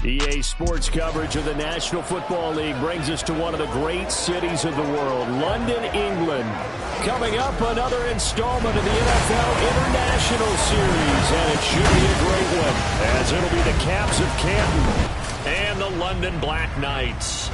EA Sports coverage of the National Football League brings us to one of the great cities of the world, London, England. Coming up, another installment of the NFL International Series, and it should be a great one, as it'll be the Caps of Canton and the London Black Knights.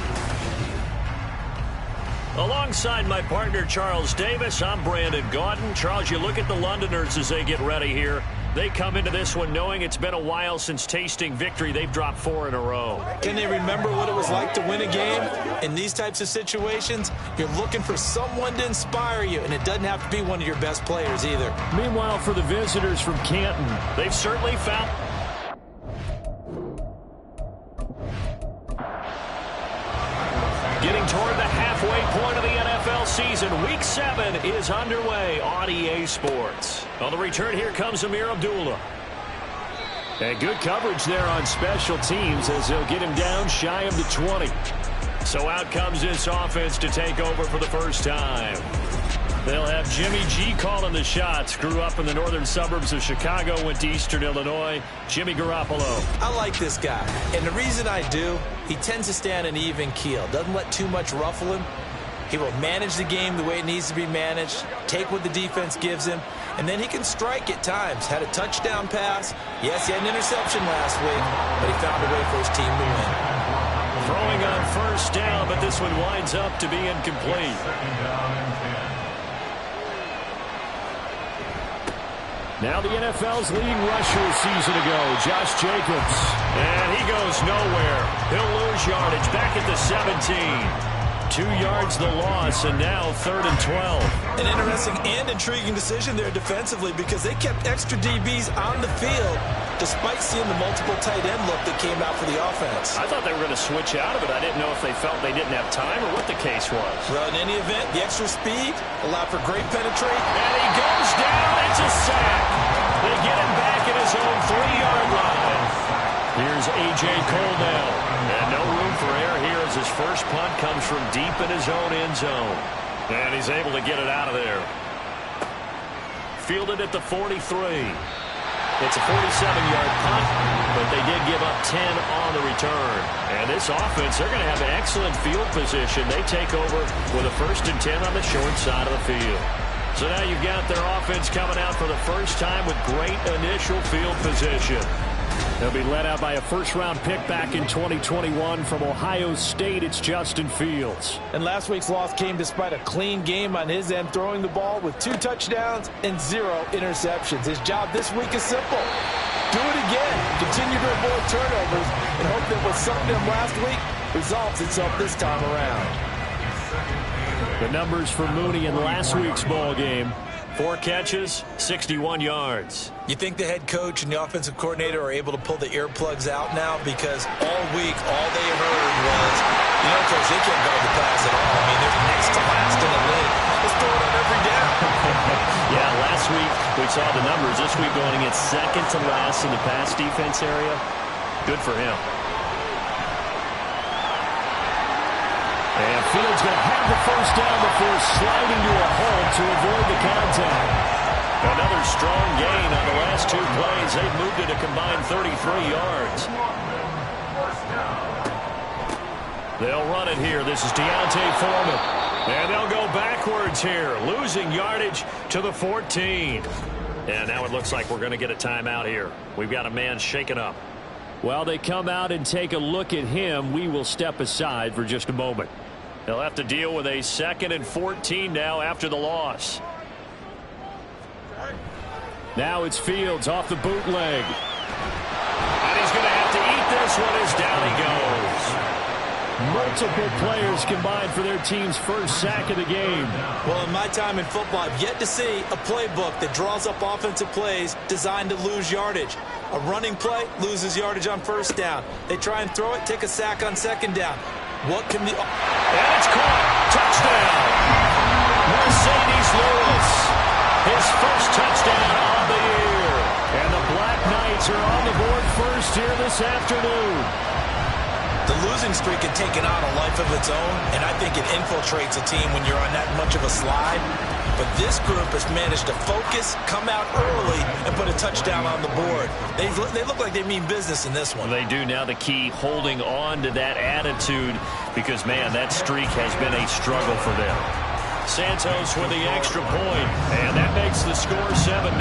Alongside my partner, Charles Davis, I'm Brandon Gaudin. Charles, you look at the Londoners as they get ready here. They come into this one knowing it's been a while since tasting victory. They've dropped 4 in a row. Can they remember what it was like to win a game? In these types of situations, you're looking for someone to inspire you, and it doesn't have to be one of your best players either. Meanwhile, for the visitors from Canton, they've certainly found... Getting toward the halfway point of the NFL season, Week 7 is underway on EA Sports. On the return, here comes Amir Abdullah. And good coverage there on special teams as they'll get him down shy of the 20. So out comes this offense to take over for the first time. They'll have Jimmy G calling the shots. Grew up in the northern suburbs of Chicago, went to Eastern Illinois. Jimmy Garoppolo. I like this guy, and the reason I do, he tends to stay on an even keel. Doesn't let too much ruffle him. He will manage the game the way it needs to be managed, take what the defense gives him, and then he can strike at times. Had a touchdown pass. Yes, he had an interception last week, but he found a way for his team to win. Throwing on first down, but this one winds up to be incomplete. Now the NFL's leading rusher a season ago, Josh Jacobs. And he goes nowhere. He'll lose yardage back at the 17. 2 yards the loss, and now 3rd and 12. An interesting and intriguing decision there defensively because they kept extra DBs on the field despite seeing the multiple tight end look that came out for the offense. I thought they were going to switch out of it. I didn't know if they felt they didn't have time or what the case was. Well, in any event, the extra speed allowed for great penetration. And he goes down. It's a sack. They get him back at his own 3-yard line. Here's A.J. Cole now. And no room for error here as his first punt comes from deep in his own end zone. And he's able to get it out of there. Fielded at the 43. It's a 47-yard punt, but they did give up 10 on the return. And this offense, they're going to have excellent field position. They take over with a 1st and 10 on the short side of the field. So now you've got their offense coming out for the first time with great initial field position. They'll be led out by a first-round pick back in 2021 from Ohio State. It's Justin Fields. And last week's loss came despite a clean game on his end, throwing the ball with 2 touchdowns and 0 interceptions. His job this week is simple. Do it again. Continue to avoid turnovers and hope that what sunk them last week resolves itself this time around. The numbers for Mooney in last week's ball game. 4 catches, 61 yards. You think the head coach and the offensive coordinator are able to pull the earplugs out now? Because all week, all they heard was, you know, Coach, they can't guard the pass at all. I mean, they're next to last in the league. Let's throw it on every down. Yeah, last week we saw the numbers. This week going against second to last in the pass defense area. Good for him. And Fields going to have the first down before sliding to a hole to avoid the contact. Another strong gain on the last 2 plays. They've moved it a combined 33 yards. They'll run it here. This is Deontay Foreman. And they'll go backwards here, losing yardage to the 14. And now it looks like we're going to get a timeout here. We've got a man shaken up. While they come out and take a look at him, we will step aside for just a moment. They'll have to deal with a 2nd and 14 now after the loss. Now it's Fields off the bootleg. And he's going to have to eat this one as down he goes. Multiple players combined for their team's first sack of the game. Well, in my time in football, I've yet to see a playbook that draws up offensive plays designed to lose yardage. A running play loses yardage on first down. They try and throw it, take a sack on second down. What can the... And it's caught. Touchdown. Mercedes Lewis. His first touchdown of the year. And the Black Knights are on the board first here this afternoon. The losing streak had taken on a life of its own, and I think it infiltrates a team when you're on that much of a slide. But this group has managed to focus, come out early, and put a touchdown on the board. They look like they mean business in this one. Well, they do. Now the key, holding on to that attitude, because, man, that streak has been a struggle for them. Santos with the extra point, and that makes the score 7-0.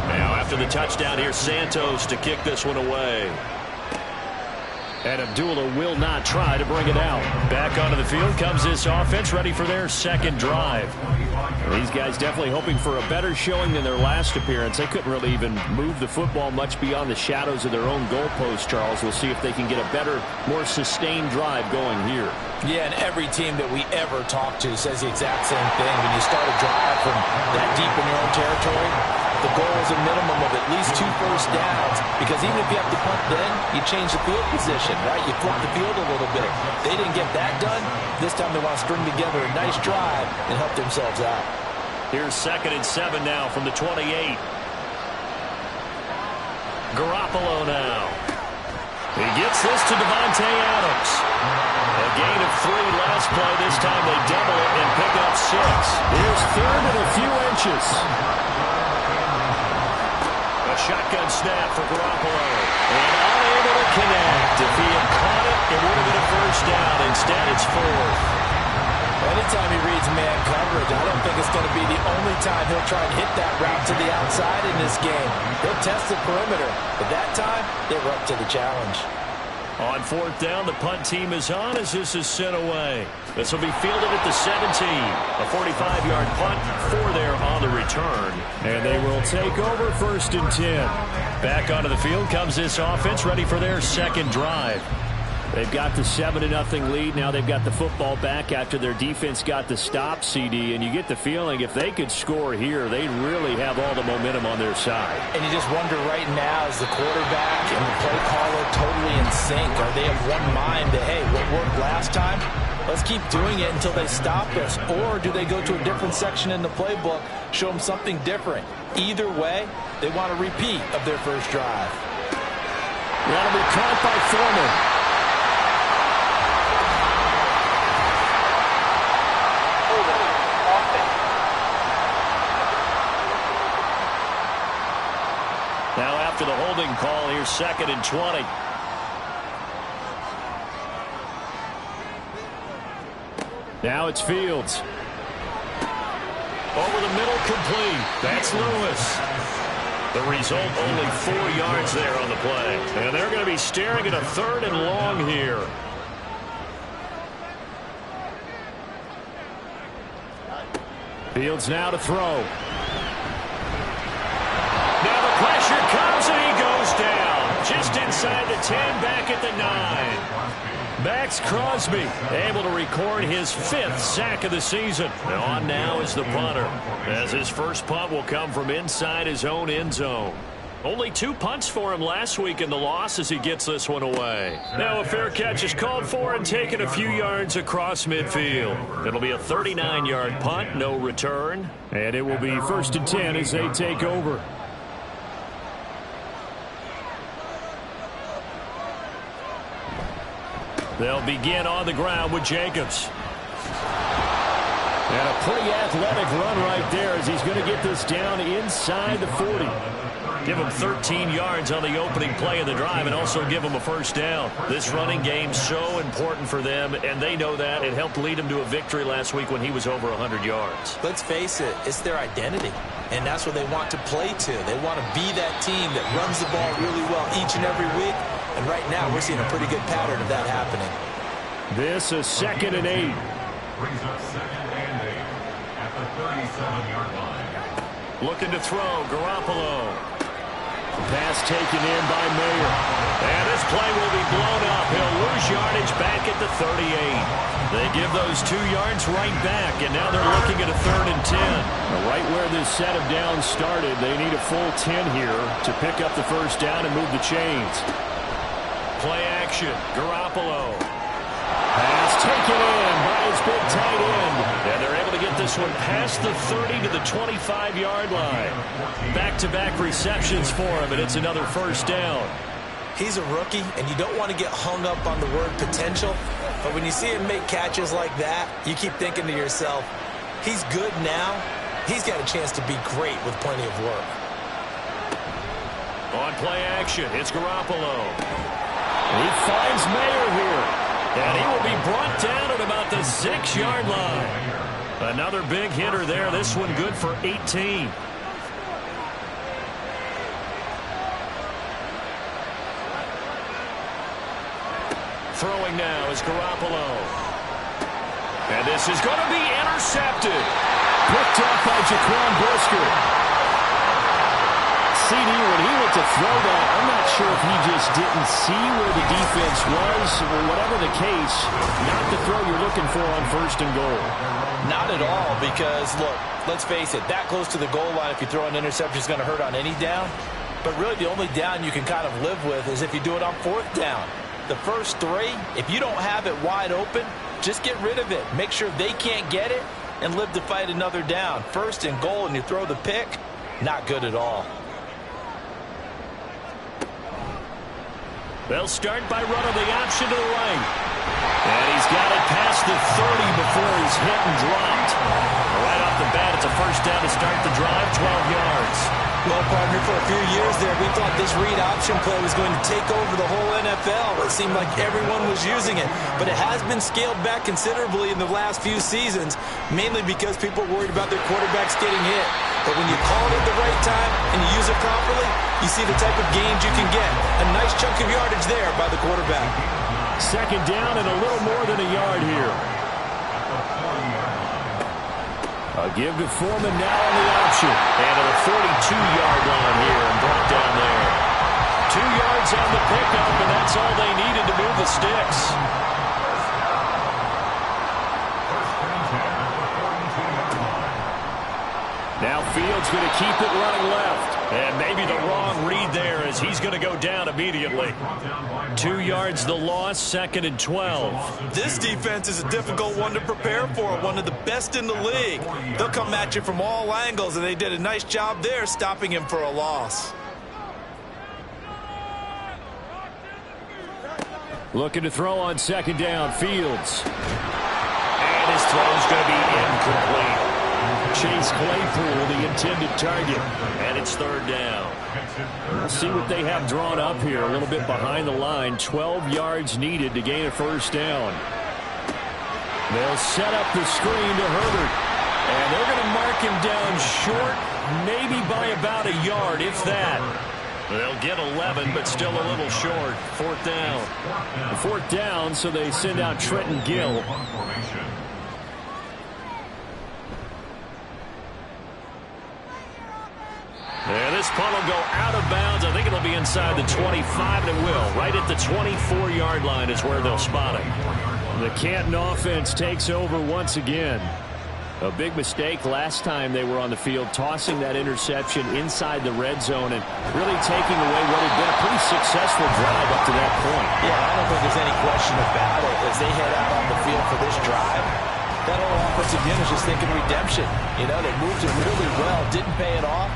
Now after the touchdown, here's Santos to kick this one away. And Abdullah will not try to bring it out. Back onto the field comes this offense, ready for their second drive. These guys definitely hoping for a better showing than their last appearance. They couldn't really even move the football much beyond the shadows of their own goalpost, Charles. We'll see if they can get a better, more sustained drive going here. Yeah, and every team that we ever talk to says the exact same thing. When you start a drive from that deep in your own territory, the goal is a minimum of at least 2 first downs, because even if you have to punt then, you change the field position, right? You flip the field a little bit. They didn't get that done. This time they want to string together a nice drive and help themselves out. Here's 2nd and 7 now from the 28. Garoppolo now. He gets this to Devontae Adams. A gain of 3 last play. This time they double it and pick up 6. Here's 3rd and a few inches. A shotgun snap for Garoppolo. And unable to connect. If he had caught it, it would have been a first down. Instead, it's 4th. Anytime he reads man coverage, I don't think it's going to be the only time he'll try and hit that route to the outside in this game. He'll test the perimeter, but that time, they were up to the challenge. On 4th down, the punt team is on as this is sent away. This will be fielded at the 17. A 45-yard punt, 4 there on the return. And they will take over 1st and 10. Back onto the field comes this offense, ready for their second drive. They've got the 7-0 lead. Now they've got the football back after their defense got the stop, CD. And you get the feeling if they could score here, they'd really have all the momentum on their side. And you just wonder right now, is the quarterback and the play caller totally in sync? Are they of one mind that, hey, what worked last time? Let's keep doing it until they stop us. Or do they go to a different section in the playbook, show them something different? Either way, they want a repeat of their first drive. That'll be caught by Foreman. Now after the holding call, here's 2nd and 20. Now it's Fields. Over the middle, complete. That's Lewis. The result, only 4 yards there on the play. And they're going to be staring at a 3rd and long here. Fields now to throw. Now the pressure comes and he goes down. Just inside the 10, back at the 9. Max Crosby able to record his 5th sack of the season. And on now is the punter, as his first punt will come from inside his own end zone. Only 2 punts for him last week in the loss as he gets this one away. Now a fair catch is called for and taken a few yards across midfield. It'll be a 39-yard punt, no return. And it will be 1st and 10 as they take over. They'll begin on the ground with Jacobs. And a pretty athletic run right there as he's going to get this down inside the 40. Give him 13 yards on the opening play of the drive and also give him a first down. This running game so important for them, and they know that. It helped lead them to a victory last week when he was over 100 yards. Let's face it, it's their identity, and that's what they want to play to. They want to be that team that runs the ball really well each and every week, and right now we're seeing a pretty good pattern of that happening. This is 2nd and 8. Brings up 2nd and 8 at the 37-yard line. Looking to throw, Garoppolo. Pass taken in by Mayer. And this play will be blown up. He'll lose yardage back at the 38. They give those 2 yards right back, and now they're looking at a 3rd and 10. Right where this set of downs started, they need a full 10 here to pick up the first down and move the chains. Play action, Garoppolo. Pass taken in by his big tight end. And they're able to get this one past the 30 to the 25-yard line. Back-to-back receptions for him, and it's another first down. He's a rookie, and you don't want to get hung up on the word potential. But when you see him make catches like that, you keep thinking to yourself, he's good now, he's got a chance to be great with plenty of work. On play action, it's Garoppolo. He finds Mayer here. And he will be brought down at about the 6-yard line. Another big hitter there. This one good for 18. Throwing now is Garoppolo. And this is going to be intercepted. Picked off by Jaquan Brisker. CD, when he went to throw that, I'm not sure if he just didn't see where the defense was, or whatever the case, not the throw you're looking for on 1st and goal. Not at all, because, look, let's face it, that close to the goal line, if you throw an interception, is going to hurt on any down. But really, the only down you can kind of live with is if you do it on 4th down. The first 3, if you don't have it wide open, just get rid of it. Make sure they can't get it and live to fight another down. 1st and goal, and you throw the pick, not good at all. They'll start by running the option to the right. And he's got it past the 30 before he's hit and dropped. Right off the bat, it's a 1st down to start the drive, 12 yards. Well, partner, for a few years there, we thought this read option play was going to take over the whole NFL. It seemed like everyone was using it. But it has been scaled back considerably in the last few seasons, mainly because people are worried about their quarterbacks getting hit. But when you call it at the right time and you use it properly, you see the type of gains you can get. A nice chunk of yardage there by the quarterback. 2nd down and a little more than a yard here. A give to Foreman now on the option. And at the 42-yard line here and brought down there. 2 yards on the pickup, and that's all they needed to move the sticks. Now Fields going to keep it running left. And maybe the wrong read there as he's going to go down immediately. 2 yards the loss, 2nd and 12. This defense is a difficult one to prepare for, one of the best in the league. They'll come at you from all angles, and they did a nice job there stopping him for a loss. Looking to throw on 2nd down, Fields. And his throw's going to be incomplete. Chase Claypool, the intended target, and it's 3rd down. We'll see what they have drawn up here, a little bit behind the line. 12 yards needed to gain a 1st down. They'll set up the screen to Herbert, and they're going to mark him down short, maybe by about a yard, if that. They'll get 11, but still a little short. 4th down. 4th down, so they send out Trenton Gill. And this punt will go out of bounds. I think it'll be inside the 25, and it will. Right at the 24-yard line is where they'll spot it. The Canton offense takes over once again. A big mistake last time they were on the field, tossing that interception inside the red zone and really taking away what had been a pretty successful drive up to that point. Yeah, I don't think there's any question about it. As they head out on the field for this drive, that whole offensive unit is just thinking redemption. You know, they moved it really well, didn't pay it off.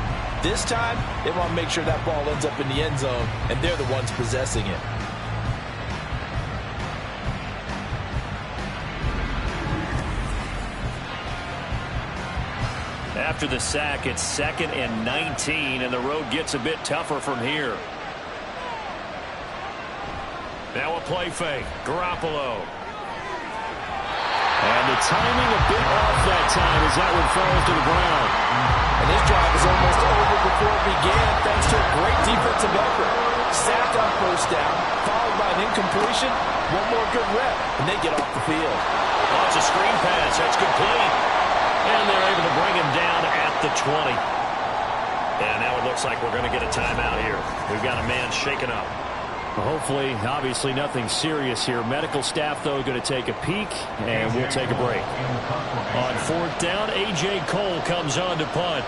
This time, they want to make sure that ball ends up in the end zone, and they're the ones possessing it. After the sack, it's 2nd and 19, and the road gets a bit tougher from here. Now a play fake. Garoppolo. And the timing a bit off that time as that one falls to the ground. And this drive is almost over before it began thanks to a great defensive effort. Sack on 1st down, followed by an incompletion. One more good rep, and they get off the field. Oh, it's a screen pass. That's complete. And they're able to bring him down at the 20. And now it looks like we're going to get a timeout here. We've got a man shaken up. Hopefully, obviously nothing serious here. Medical staff, though, going to take a peek, and we'll take a break. On 4th down, A.J. Cole comes on to punt.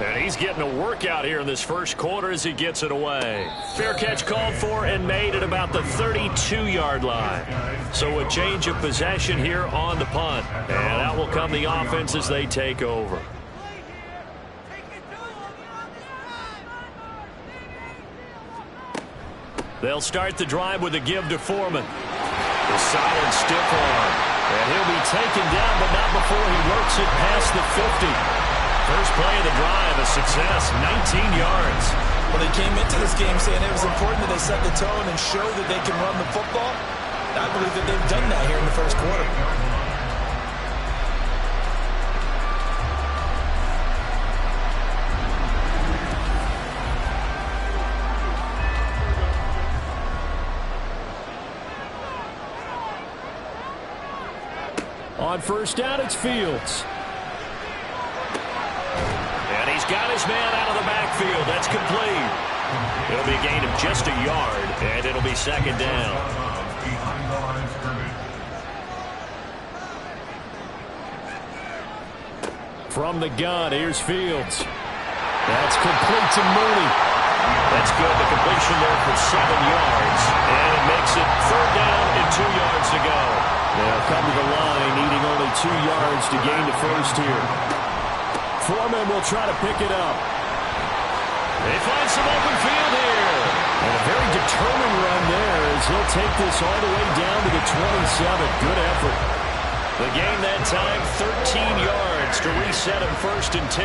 And he's getting a workout here in this first quarter as he gets it away. Fair catch called for and made at about the 32-yard line. So a change of possession here on the punt. And out will come the offense as they take over. They'll start the drive with a give to Foreman. The solid stiff arm. And he'll be taken down, but not before he works it past the 50. First play of the drive, a success, 19 yards. Well, they came into this game saying it was important that they set the tone and show that they can run the football. I believe that they've done that here in the first quarter. On first down, it's Fields. And he's got his man out of the backfield. That's complete. It'll be a gain of just a yard, and it'll be second down. Behind the line of scrimmage. From the gun, here's Fields. That's complete to Mooney. That's good. The completion there for 7 yards. And it makes it third down and 2 yards to go. They'll come to the line, needing only 2 yards to gain the first here. Foreman will try to pick it up. They find some open field here. And a very determined run there as he'll take this all the way down to the 27. Good effort. The gain that time, 13 yards to reset him first and 10.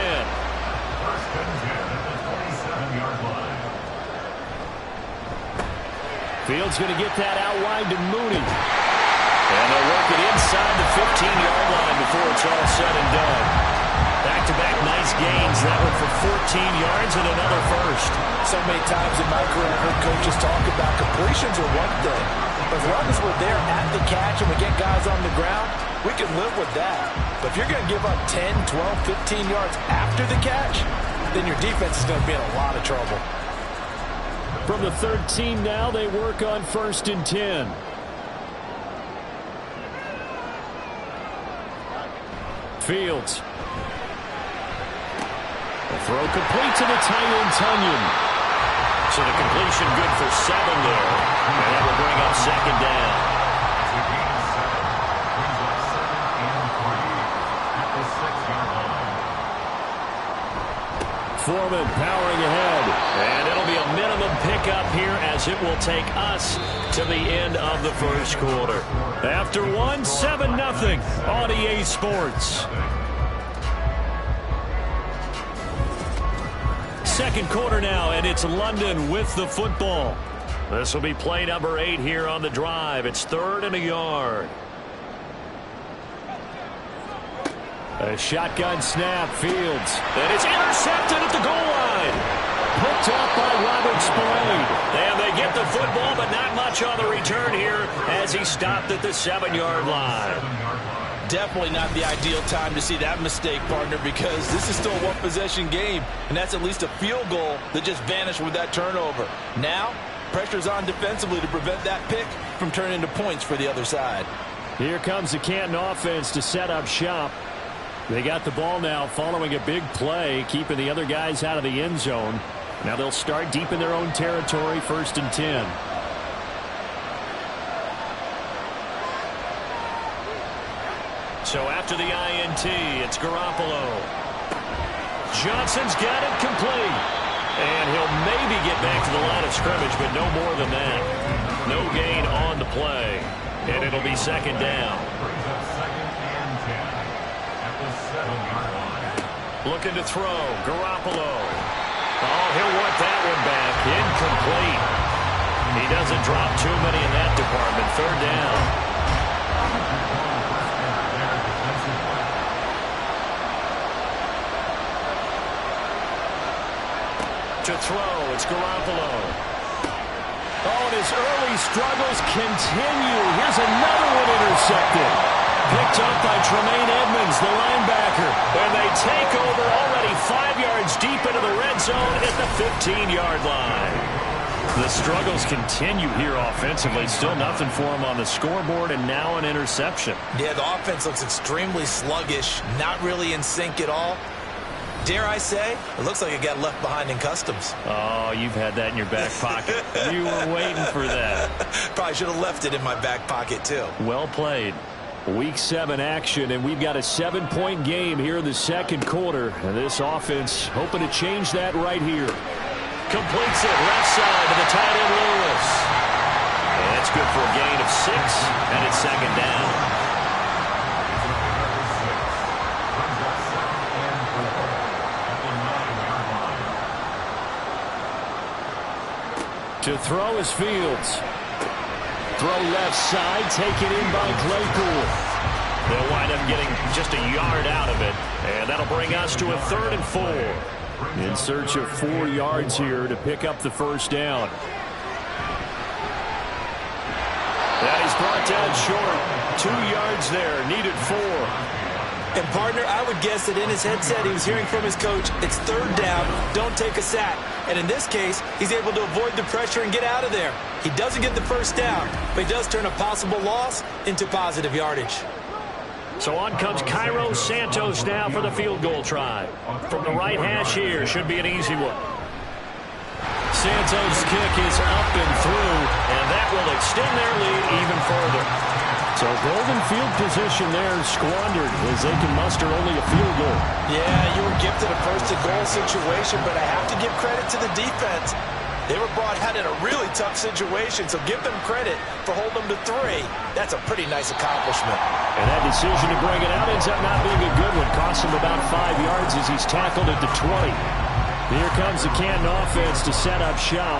First and 10 at the 27-yard line. Fields going to get that out wide to Mooney. And they'll work it inside the 15-yard line before it's all said and done. Back-to-back nice gains. That one for 14 yards and another first. So many times in my career I've heard coaches talk about completions are one thing. But as long as we're there at the catch and we get guys on the ground, we can live with that. But if you're going to give up 10, 12, 15 yards after the catch, then your defense is going to be in a lot of trouble. From the 13 now, they work on first and 10. Fields. The throw complete to the tight end, Tunyon. So the completion good for 7 there. And that will bring up second down. The gain of 7 brings up 2nd and 3 at the 6-yard line. Foreman powering ahead. And it'll be a minimum pickup here as it will take us to the end of the first quarter. After 1, 7-0 on EA Sports. Second quarter now, and it's London with the football. This will be play number 8 here on the drive. It's 3rd and a yard. A shotgun snap, Fields. And it's intercepted at the goal line. Picked up by Robert Spillane. And they get the football, but not much on the return here as he stopped at the 7-yard line. Definitely not the ideal time to see that mistake, partner, because this is still a one-possession game, and that's at least a field goal that just vanished with that turnover. Now, pressure's on defensively to prevent that pick from turning into points for the other side. Here comes the Canton offense to set up shop. They got the ball now following a big play, keeping the other guys out of the end zone. Now they'll start deep in their own territory, 1st and 10. So after the INT, it's Garoppolo. Johnson's got it complete. And he'll maybe get back to the line of scrimmage, but no more than that. No gain on the play. And it'll be second down. Brings up 2nd and 10 at the 7-yard line. Looking to throw. Garoppolo. Oh, he'll want that one back. Incomplete. He doesn't drop too many in that department. 3rd down. To throw, it's Garoppolo. Oh, and his early struggles continue. Here's another one intercepted. Picked up by Tremaine Edmonds, the linebacker. And they take over already 5 yards deep into the red zone at the 15-yard line. The struggles continue here offensively. Still nothing for him on the scoreboard, and now an interception. Yeah, the offense looks extremely sluggish, not really in sync at all. Dare I say, it looks like it got left behind in customs. Oh, you've had that in your back pocket. You were waiting for that. Probably should have left it in my back pocket, too. Well played. Week 7 action, and we've got a 7-point game here in the second quarter. And this offense hoping to change that right here. Completes it left side to the tight end Lewis. And that's good for a gain of 6, and it's second down. To throw is Fields. Throw left side, taken in by Claypool. They'll wind up getting just a yard out of it, and that'll bring us to a 3rd and 4. In search of 4 yards here to pick up the first down. That is brought down short. 2 yards there, needed 4. And, partner, I would guess that in his headset he was hearing from his coach, it's 3rd down, don't take a sack. And in this case, he's able to avoid the pressure and get out of there. He doesn't get the first down, but he does turn a possible loss into positive yardage. So on comes Cairo Santos now for the field goal try. From the right hash here, should be an easy one. Santos' kick is up and through, and that will extend their lead even further. So golden field position there squandered as they can muster only a field goal. Yeah, you were gifted a first-and-goal situation, but I have to give credit to the defense. They were brought out in a really tough situation, so give them credit for holding them to 3. That's a pretty nice accomplishment. And that decision to bring it out ends up not being a good one. Cost him about 5 yards as he's tackled at the 20. Here comes the Canton offense to set up shop.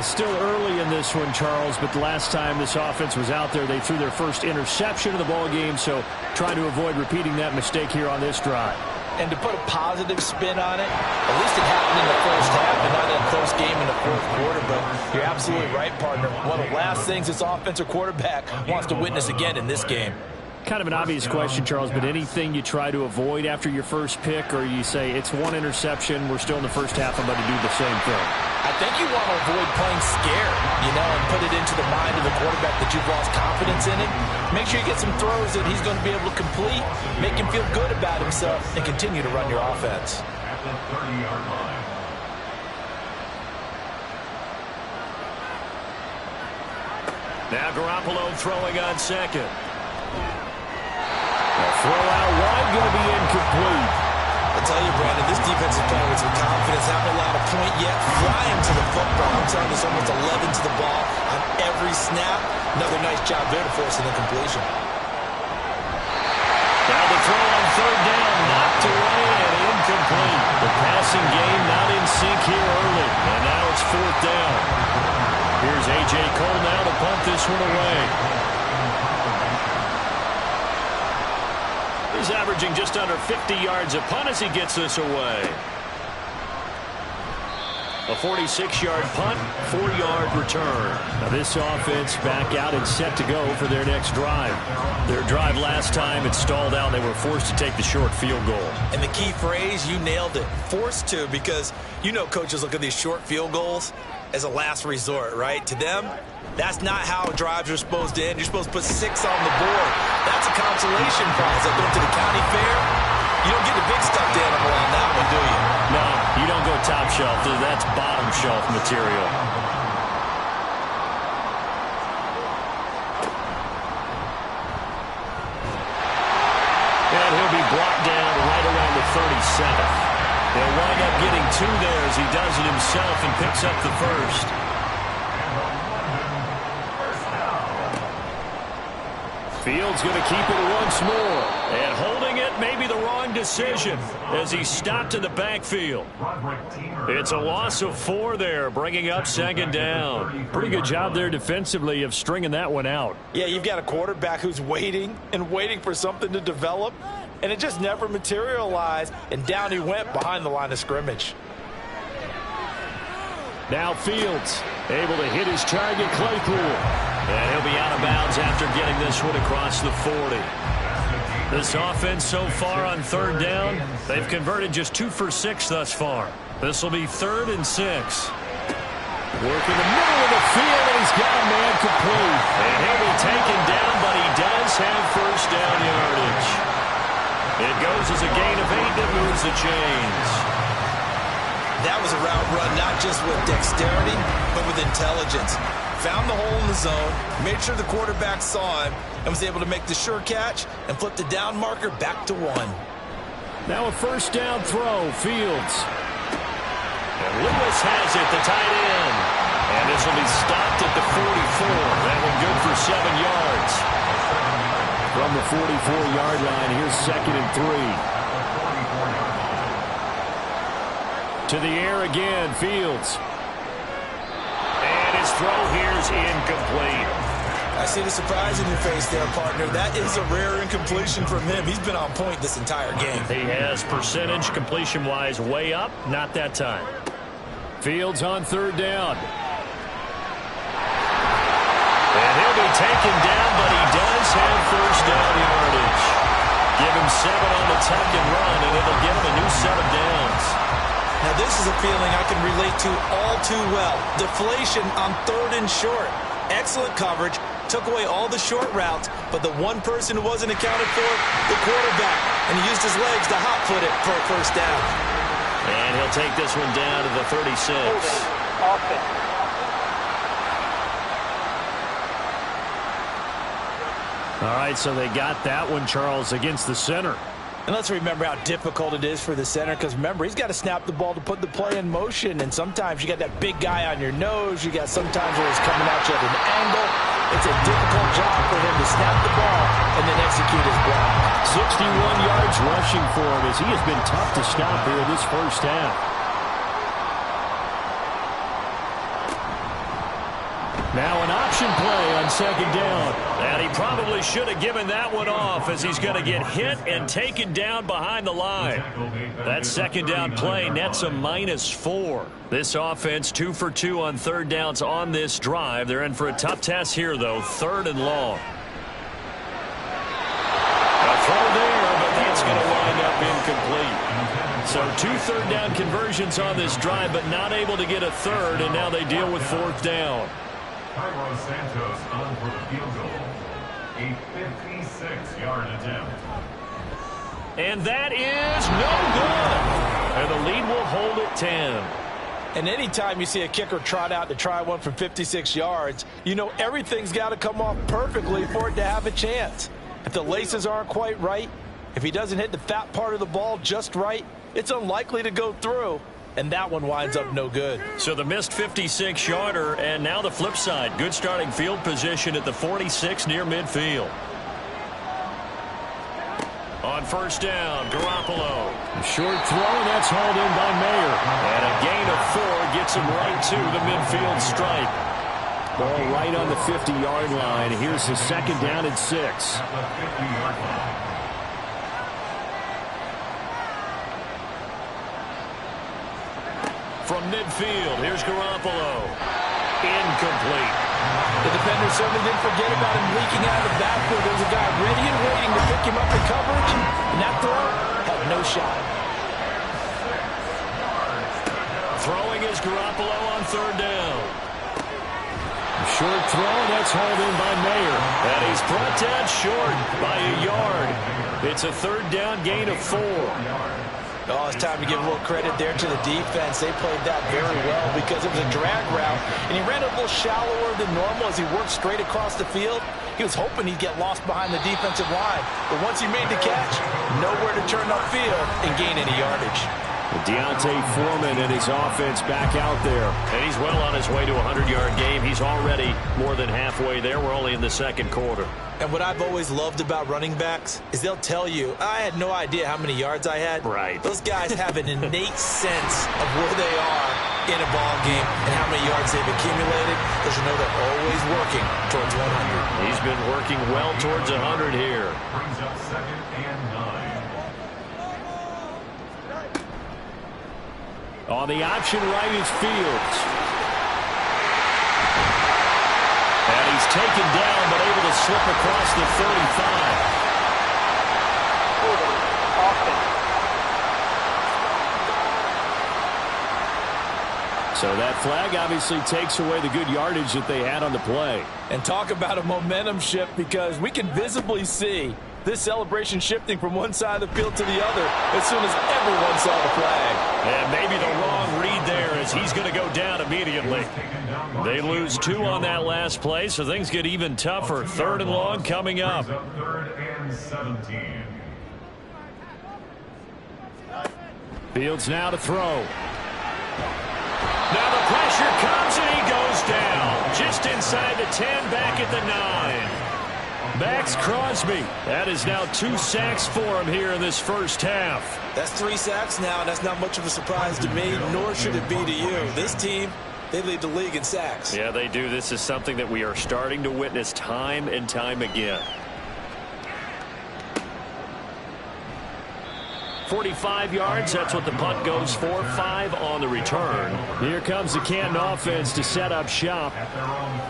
Still early in this one, Charles, but the last time this offense was out there, they threw their first interception of the ball game, so trying to avoid repeating that mistake here on this drive. And to put a positive spin on it, at least it happened in the first half and not in a close game in the 4th quarter, but you're absolutely right, partner. One of the last things this offensive quarterback wants to witness again in this game. Kind of an obvious question, Charles, but anything you try to avoid after your first pick, or you say it's 1 interception, we're still in the first half, I'm about to do the same thing? I think you want to avoid playing scared, and put it into the mind of the quarterback that you've lost confidence in it. Make sure you get some throws that he's going to be able to complete, make him feel good about himself, and continue to run your offense. At the 30-yard line. Now Garoppolo throwing on second. A throw out wide, going to be incomplete. I tell you, Brandon, this defense is playing with some confidence. Haven't allowed a point yet. Flying to the football. I'm telling you, it's almost 11 to the ball on every snap. Another nice job there to force an incompletion. Now the throw on 3rd down, knocked away and incomplete. The passing game not in sync here early, and now it's 4th down. Here's A.J. Cole now to punt this one away. He's averaging just under 50 yards a punt as he gets this away. A 46-yard punt, 4-yard return. Now this offense back out and set to go for their next drive. Their drive last time, it stalled out. They were forced to take the short field goal. And the key phrase, you nailed it. Forced to, because coaches look at these short field goals as a last resort, right? To them, that's not how drives are supposed to end. You're supposed to put 6 on the board. That's a consolation prize. Like going to the county fair, you don't get a big stuffed animal on that one, do you? No, you don't go top shelf. That's bottom shelf material. And he'll be brought down right around the 37th. They'll wind up getting 2 there as he does it himself and picks up the first. Fields going to keep it once more. And holding it may be the wrong decision as he stopped in the backfield. It's a loss of 4 there, bringing up 2nd down. Pretty good job there defensively of stringing that one out. Yeah, you've got a quarterback who's waiting and waiting for something to develop, and it just never materialized, and down he went behind the line of scrimmage. Now Fields able to hit his target, Claypool. And he'll be out of bounds after getting this one across the 40. This offense so far on 3rd down, they've converted just 2 for 6 thus far. This will be 3rd and 6. Working the middle of the field, and he's got a man complete. And he'll be taken down, but he does have first down yardage. It goes as a gain of 8 that moves the chains. That was a route run not just with dexterity, but with intelligence. Found the hole in the zone, made sure the quarterback saw him, and was able to make the sure catch and flip the down marker back to 1. Now a first down throw, Fields. And Lewis has it, the tight end. And this will be stopped at the 44. That one good for 7 yards. From the 44-yard line, here's 2nd and 3. To the air again, Fields. throw here's incomplete. I see the surprise in your face there, partner. That is a rare incompletion from him. He's been on point this entire game. He has percentage completion-wise way up, not that time. Fields on third down. And he'll be taken down, but he does have first down yardage. Give him 7 on the tuck and run, and it'll give him a new set of downs. Now, this is a feeling I can relate to all too well. Deflation on 3rd and short. Excellent coverage. Took away all the short routes, but the one person who wasn't accounted for, the quarterback. And he used his legs to hot-foot it for a first down. And he'll take this one down to the 36. All right, so they got that one, Charles, against the center. And let's remember how difficult it is for the center, because remember, he's got to snap the ball to put the play in motion, and sometimes you got that big guy on your nose. You got sometimes where he's coming at you at an angle. It's a difficult job for him to snap the ball and then execute his block. 61 yards rushing for him as he has been tough to stop here this first half. Now an option play on second down. And he probably should have given that one off as he's going to get hit and taken down behind the line. That second down play nets a -4. This offense 2 for 2 on third downs on this drive. They're in for a tough test here, though. 3rd and long. A throw there, but that's going to wind up incomplete. So 2 third down conversions on this drive, but not able to get a third, and now they deal with 4th down. Cairo Santos on for the field goal. A 56-yard attempt. And that is no good. And the lead will hold at 10. And anytime you see a kicker trot out to try one from 56 yards, you know everything's got to come off perfectly for it to have a chance. If the laces aren't quite right, if he doesn't hit the fat part of the ball just right, it's unlikely to go through. And that one winds up no good. So the missed 56-yarder, and now the flip side. Good starting field position at the 46 near midfield. On first down, Garoppolo. Short throw, and that's hauled in by Mayer. And a gain of 4 gets him right to the midfield stripe. Ball right on the 50-yard line. Here's the second down and 6. At the 50-yard line. From midfield, here's Garoppolo. Incomplete. The defender certainly didn't forget about him leaking out of the backfield. There was a guy ready and waiting to pick him up in coverage, and that throw had no shot. Throwing is Garoppolo on third down. Short throw, that's hauled in by Mayer. And he's brought down short by a yard. It's a third down gain of 4. Oh, it's time to give a little credit there to the defense. They played that very well because it was a drag route, and he ran a little shallower than normal as he worked straight across the field. He was hoping he'd get lost behind the defensive line, but once he made the catch, nowhere to turn upfield and gain any yardage. Deontay Foreman and his offense back out there. And he's well on his way to a 100-yard game. He's already more than halfway there. We're only in the second quarter. And what I've always loved about running backs is they'll tell you, I had no idea how many yards I had. Right. Those guys have an innate sense of where they are in a ball game and how many yards they've accumulated, because you know they're always working towards 100. He's been working well towards 100 here. Brings up 2nd and 9. On the option right is Fields. And he's taken down, but able to slip across the 35. So that flag obviously takes away the good yardage that they had on the play. And talk about a momentum shift, because we can visibly see this celebration shifting from one side of the field to the other as soon as everyone saw the flag. And maybe the wrong read there, as he's going to go down immediately. They lose 2 on that last play, so things get even tougher. 3rd and long coming up. 3rd and 17. Fields now to throw. Now the pressure comes, and he goes down. Just inside the 10, back at the 9. Max Crosby. That is now 2 sacks for him here in this first half. That's 3 sacks now, and that's not much of a surprise to me, nor should it be to you. This team They lead the league in sacks. Yeah, they do. This is something that we are starting to witness time and time again. 45 yards, that's what the punt goes for. 5 on the return. Here comes the Canton offense to set up shop.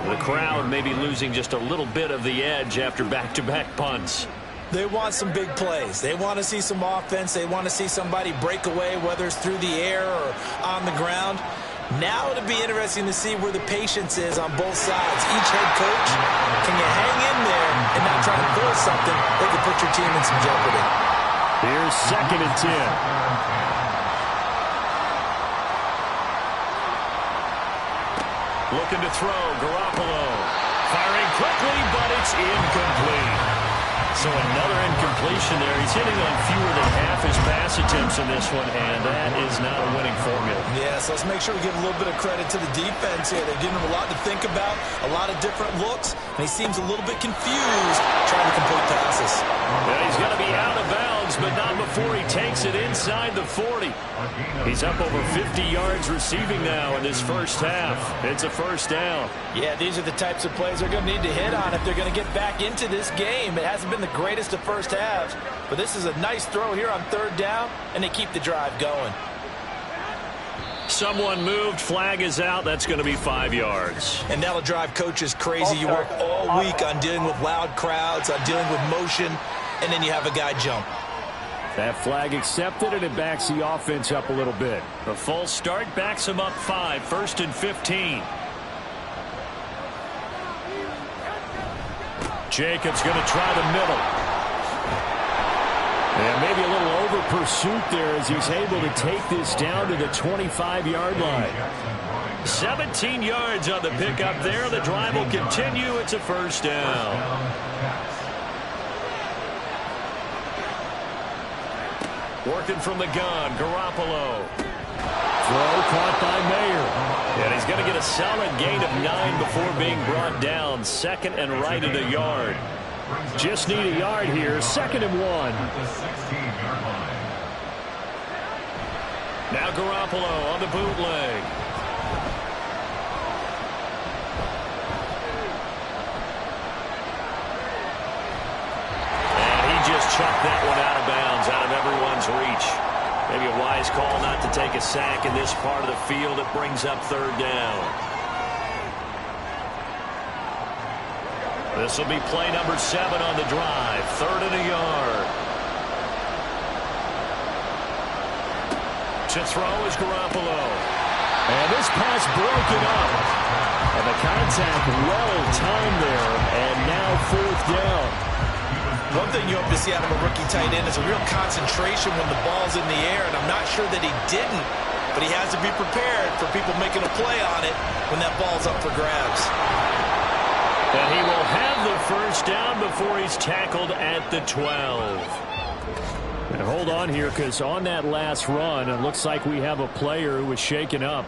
The crowd may be losing just a little bit of the edge after back-to-back punts. They want some big plays. They want to see some offense. They want to see somebody break away, whether it's through the air or on the ground. Now it'll be interesting to see where the patience is on both sides. Each head coach, can you hang in there and not try to force something that could put your team in some jeopardy? Here's 2nd and 10. Looking to throw, Garoppolo. Firing quickly, but it's incomplete. So another incompletion there. He's hitting on fewer than half his pass attempts in this one, and that is not a winning formula. Yes, let's make sure we give a little bit of credit to the defense here. They're giving him a lot to think about, a lot of different looks, and he seems a little bit confused trying to complete passes. Yeah, he's going to be out of bounds, but not before he takes it inside the 40. He's up over 50 yards receiving now in this first half. It's a first down. Yeah, these are the types of plays they're going to need to hit on if they're going to get back into this game. It hasn't been the greatest of first halves, but this is a nice throw here on 3rd down, and they keep the drive going. Someone moved, flag is out. That's going to be 5 yards. And that'll drive coaches crazy. You work all week on dealing with loud crowds, on dealing with motion, and then you have a guy jump. That flag accepted, and it backs the offense up a little bit. The false start backs him up 5, 1st and 15. Jacobs going to try the middle. And maybe a little over pursuit there as he's able to take this down to the 25-yard line. 17 yards on the pickup there. The drive will continue. It's a first down. Working from the gun, Garoppolo. Throw caught by Mayer. And he's going to get a solid gain of 9 before being brought down. 2nd and right at a yard. Just need a yard here. 2nd and 1. Now Garoppolo on the bootleg. And he just chucked that one out of bounds, out of everyone's reach. Maybe a wise call not to take a sack in this part of the field. It brings up 3rd down. This will be play number 7 on the drive. 3rd and a yard. To throw is Garoppolo. And this pass broken up. And the contact well timed there. And now 4th down. One thing you hope to see out of a rookie tight end is a real concentration when the ball's in the air, and I'm not sure that he didn't, but he has to be prepared for people making a play on it when that ball's up for grabs. And he will have the first down before he's tackled at the 12. And hold on here, because on that last run, it looks like we have a player who was shaken up.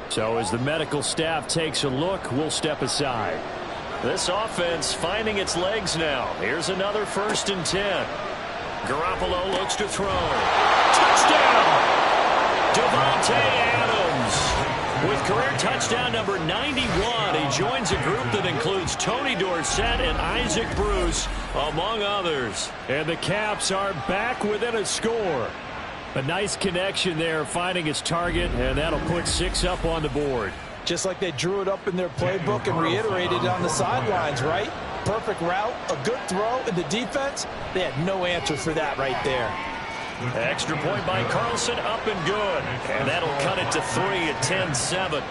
So as the medical staff takes a look, we'll step aside. This offense finding its legs now. Here's another 1st and 10. Garoppolo looks to throw. Touchdown! Devontae Adams with career touchdown number 91. He joins a group that includes Tony Dorsett and Isaac Bruce, among others. And the Caps are back within a score. A nice connection there, finding its target, and that'll put 6 up on the board. Just like they drew it up in their playbook and reiterated on the sidelines, right? Perfect route, a good throw, and the defense, they had no answer for that right there. Extra point by Carlson, up and good. And that'll cut it to 3 at 10-7.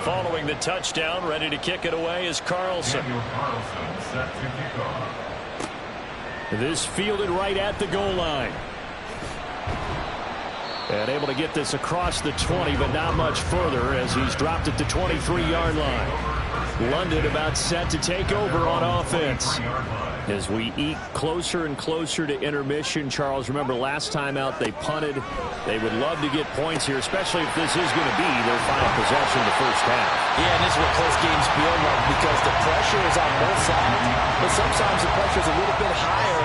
Following the touchdown, ready to kick it away is Carlson. This fielded right at the goal line. And able to get this across the 20, but not much further as he's dropped it to 23-yard line. London about set to take over on offense. As we eke closer and closer to intermission, Charles, remember last time out they punted. They would love to get points here, especially if this is going to be their final possession of the first half. Yeah, and this is what close games feel like because the pressure is on both sides, but sometimes the pressure is a little bit higher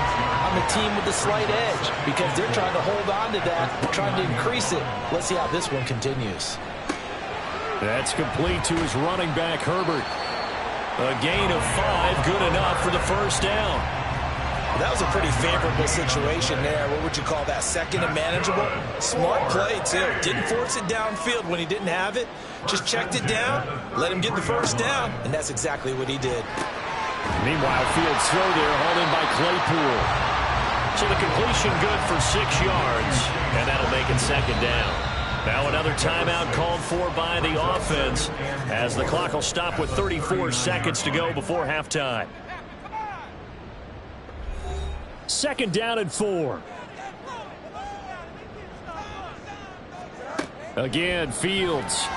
on the team with the slight edge because they're trying to hold on to that, trying to increase it. Let's see how this one continues. That's complete to his running back, Herbert. A gain of 5, good enough for the first down. That was a pretty favorable situation there. What would you call that? Second and manageable? Smart play, too. Didn't force it downfield when he didn't have it. Just checked it down, let him get the first down, and that's exactly what he did. Meanwhile, Fields throw there, hauled in by Claypool. So the completion good for 6 yards, and that'll make it second down. Now another timeout called for by the offense as the clock will stop with 34 seconds to go before halftime. Second down and 4. Again, Fields.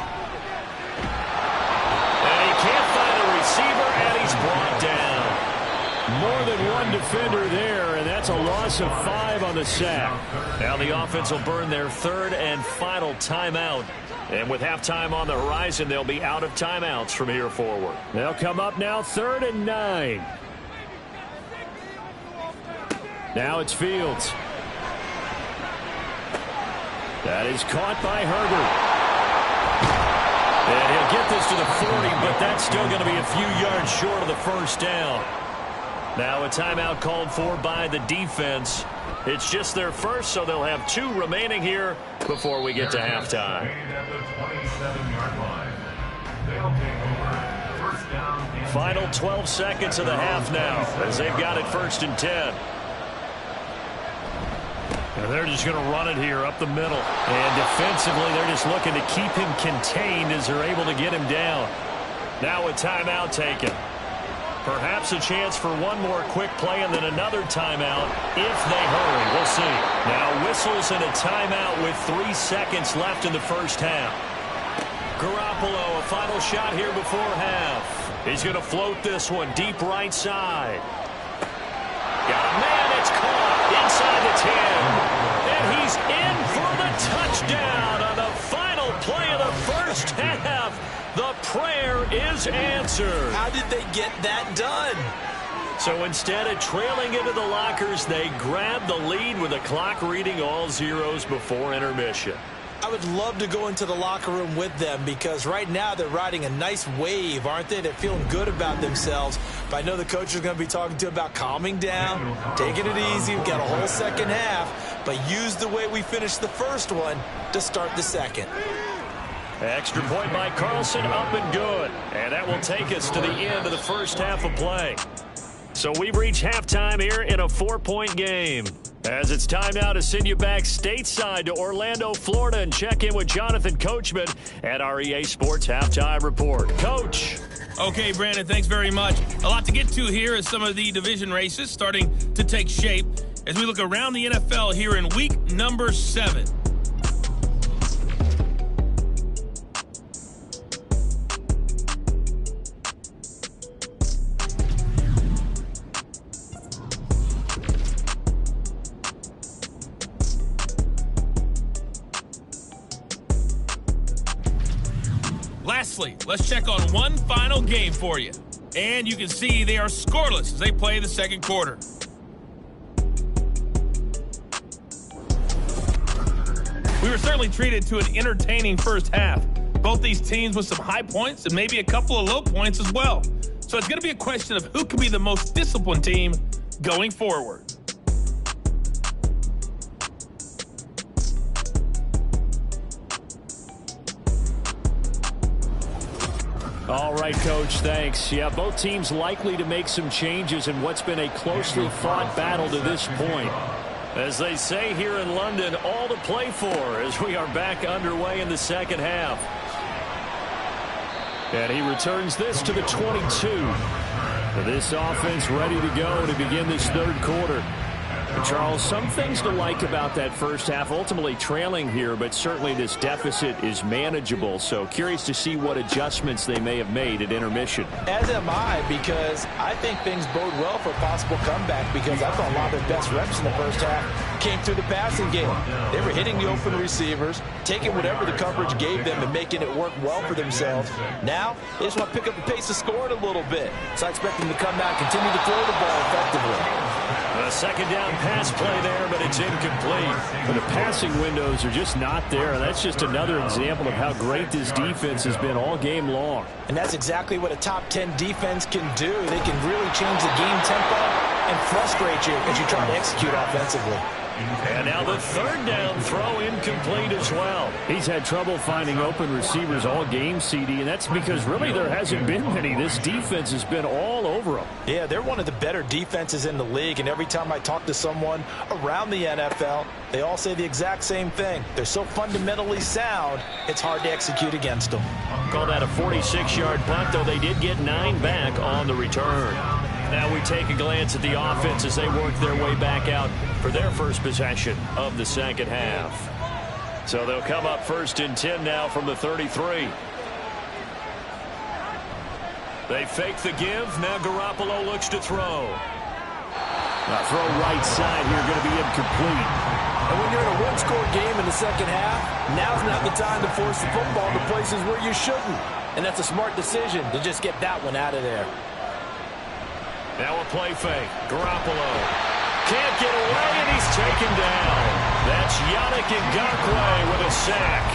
And he can't find a receiver, and he's brought down. More than one defender there, and that's a loss of 5 on the sack. Now the offense will burn their third and final timeout. And with halftime on the horizon, they'll be out of timeouts from here forward. They'll come up now, 3rd and 9. Now it's Fields. That is caught by Herbert. And he'll get this to the 40, but that's still going to be a few yards short of the first down. Now a timeout called for by the defense. It's just their first, so they'll have 2 remaining here before we get to halftime. Final 12 seconds of the half now as they've got it 1st and 10. And they're just going to run it here up the middle. And defensively, they're just looking to keep him contained as they're able to get him down. Now a timeout taken. Perhaps a chance for one more quick play and then another timeout if they hurry. We'll see. Now whistles and a timeout with 3 seconds left in the first half. Garoppolo, a final shot here before half. He's going to float this one deep right side. Got a man, it's caught inside the 10. And he's in for the touchdown on the final play of the first half. The prayer is answered. How did they get that done? So instead of trailing into the lockers, they grab the lead with the clock reading all zeros before intermission. I would love to go into the locker room with them because right now they're riding a nice wave, aren't they? They're feeling good about themselves. But I know the coach is going to be talking to them about calming down, taking it easy. We've got a whole second half, but use the way we finished the first one to start the second. Extra point by Carlson, up and good. And that will take us to the end of the first half of play. So we've reached halftime here in a 4-point game. As it's time now to send you back stateside to Orlando, Florida, and check in with Jonathan Coachman at our EA Sports Halftime Report. Coach. Okay, Brandon, thanks very much. A lot to get to here as some of the division races starting to take shape as we look around the NFL here in week number 7. Lastly, let's check on one final game for you. And you can see they are scoreless as they play the second quarter. We were certainly treated to an entertaining first half. Both these teams with some high points and maybe a couple of low points as well. So it's going to be a question of who can be the most disciplined team going forward. All right, Coach, thanks. Yeah, both teams likely to make some changes in what's been a closely fought battle to this point. As they say here in London, all to play for as we are back underway in the second half. And he returns this to the 22. This offense ready to go to begin this third quarter. And Charles, some things to like about that first half, ultimately trailing here, but certainly this deficit is manageable. So curious to see what adjustments they may have made at intermission. As am I, because I think things bode well for a possible comeback because I thought a lot of their best reps in the first half came through the passing game. They were hitting the open receivers, taking whatever the coverage gave them and making it work well for themselves. Now, they just want to pick up the pace of scoring a little bit. So I expect them to come out and continue to throw the ball effectively. A second down pass play there, but it's incomplete. But the passing windows are just not there, and that's just another example of how great this defense has been all game long. And that's exactly what a top 10 defense can do. They can really change the game tempo and frustrate you as you try to execute offensively. And now the third down throw incomplete as well. He's had trouble finding open receivers all game, CD, and that's because really there hasn't been many. This defense has been all over them. Yeah, they're one of the better defenses in the league, and every time I talk to someone around the NFL, they all say the exact same thing. They're so fundamentally sound, it's hard to execute against them. Call that a 46-yard punt, though they did get 9 back on the return. Now we take a glance at the offense as they work their way back out for their first possession of the second half. So they'll come up first and 10 now from the 33. They fake the give. Now Garoppolo looks to throw. Now throw right side here, going to be incomplete. And when you're in a one-score game in the second half, now's not the time to force the football to places where you shouldn't. And that's a smart decision to just get that one out of there. Now a play fake. Garoppolo can't get away, and he's taken down. That's Yannick Ngakoue with a sack.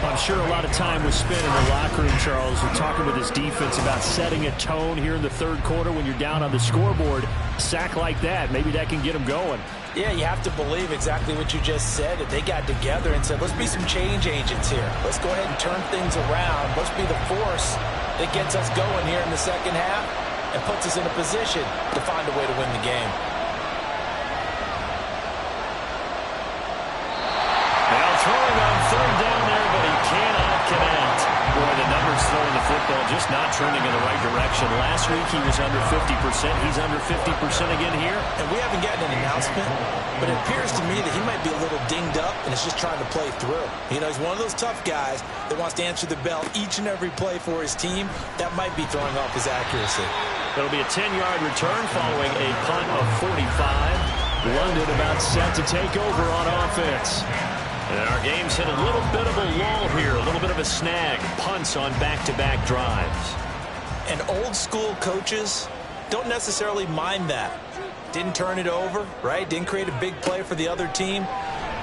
I'm sure a lot of time was spent in the locker room, Charles, and talking with his defense about setting a tone here in the third quarter when you're down on the scoreboard. A sack like that, maybe that can get them going. Yeah, you have to believe exactly what you just said. That they got together and said, let's be some change agents here. Let's go ahead and turn things around. Let's be the force that gets us going here in the second half and puts us in a position to find a way to win the game. Now throwing on third down there, but he cannot connect. Boy, the numbers throwing the football just not trending in the right direction. Last week he was under 50%. He's under 50% again here. And we haven't gotten an announcement, but it appears to me that he might be a little dinged up and is just trying to play through. You know, he's one of those tough guys that wants to answer the bell each and every play for his team. That might be throwing off his accuracy. It'll be a 10-yard return following a punt of 45. London about set to take over on offense. And our game's hit a little bit of a lull here, a little bit of a snag. Punts on back-to-back drives. And old-school coaches don't necessarily mind that. Didn't turn it over, right? Didn't create a big play for the other team.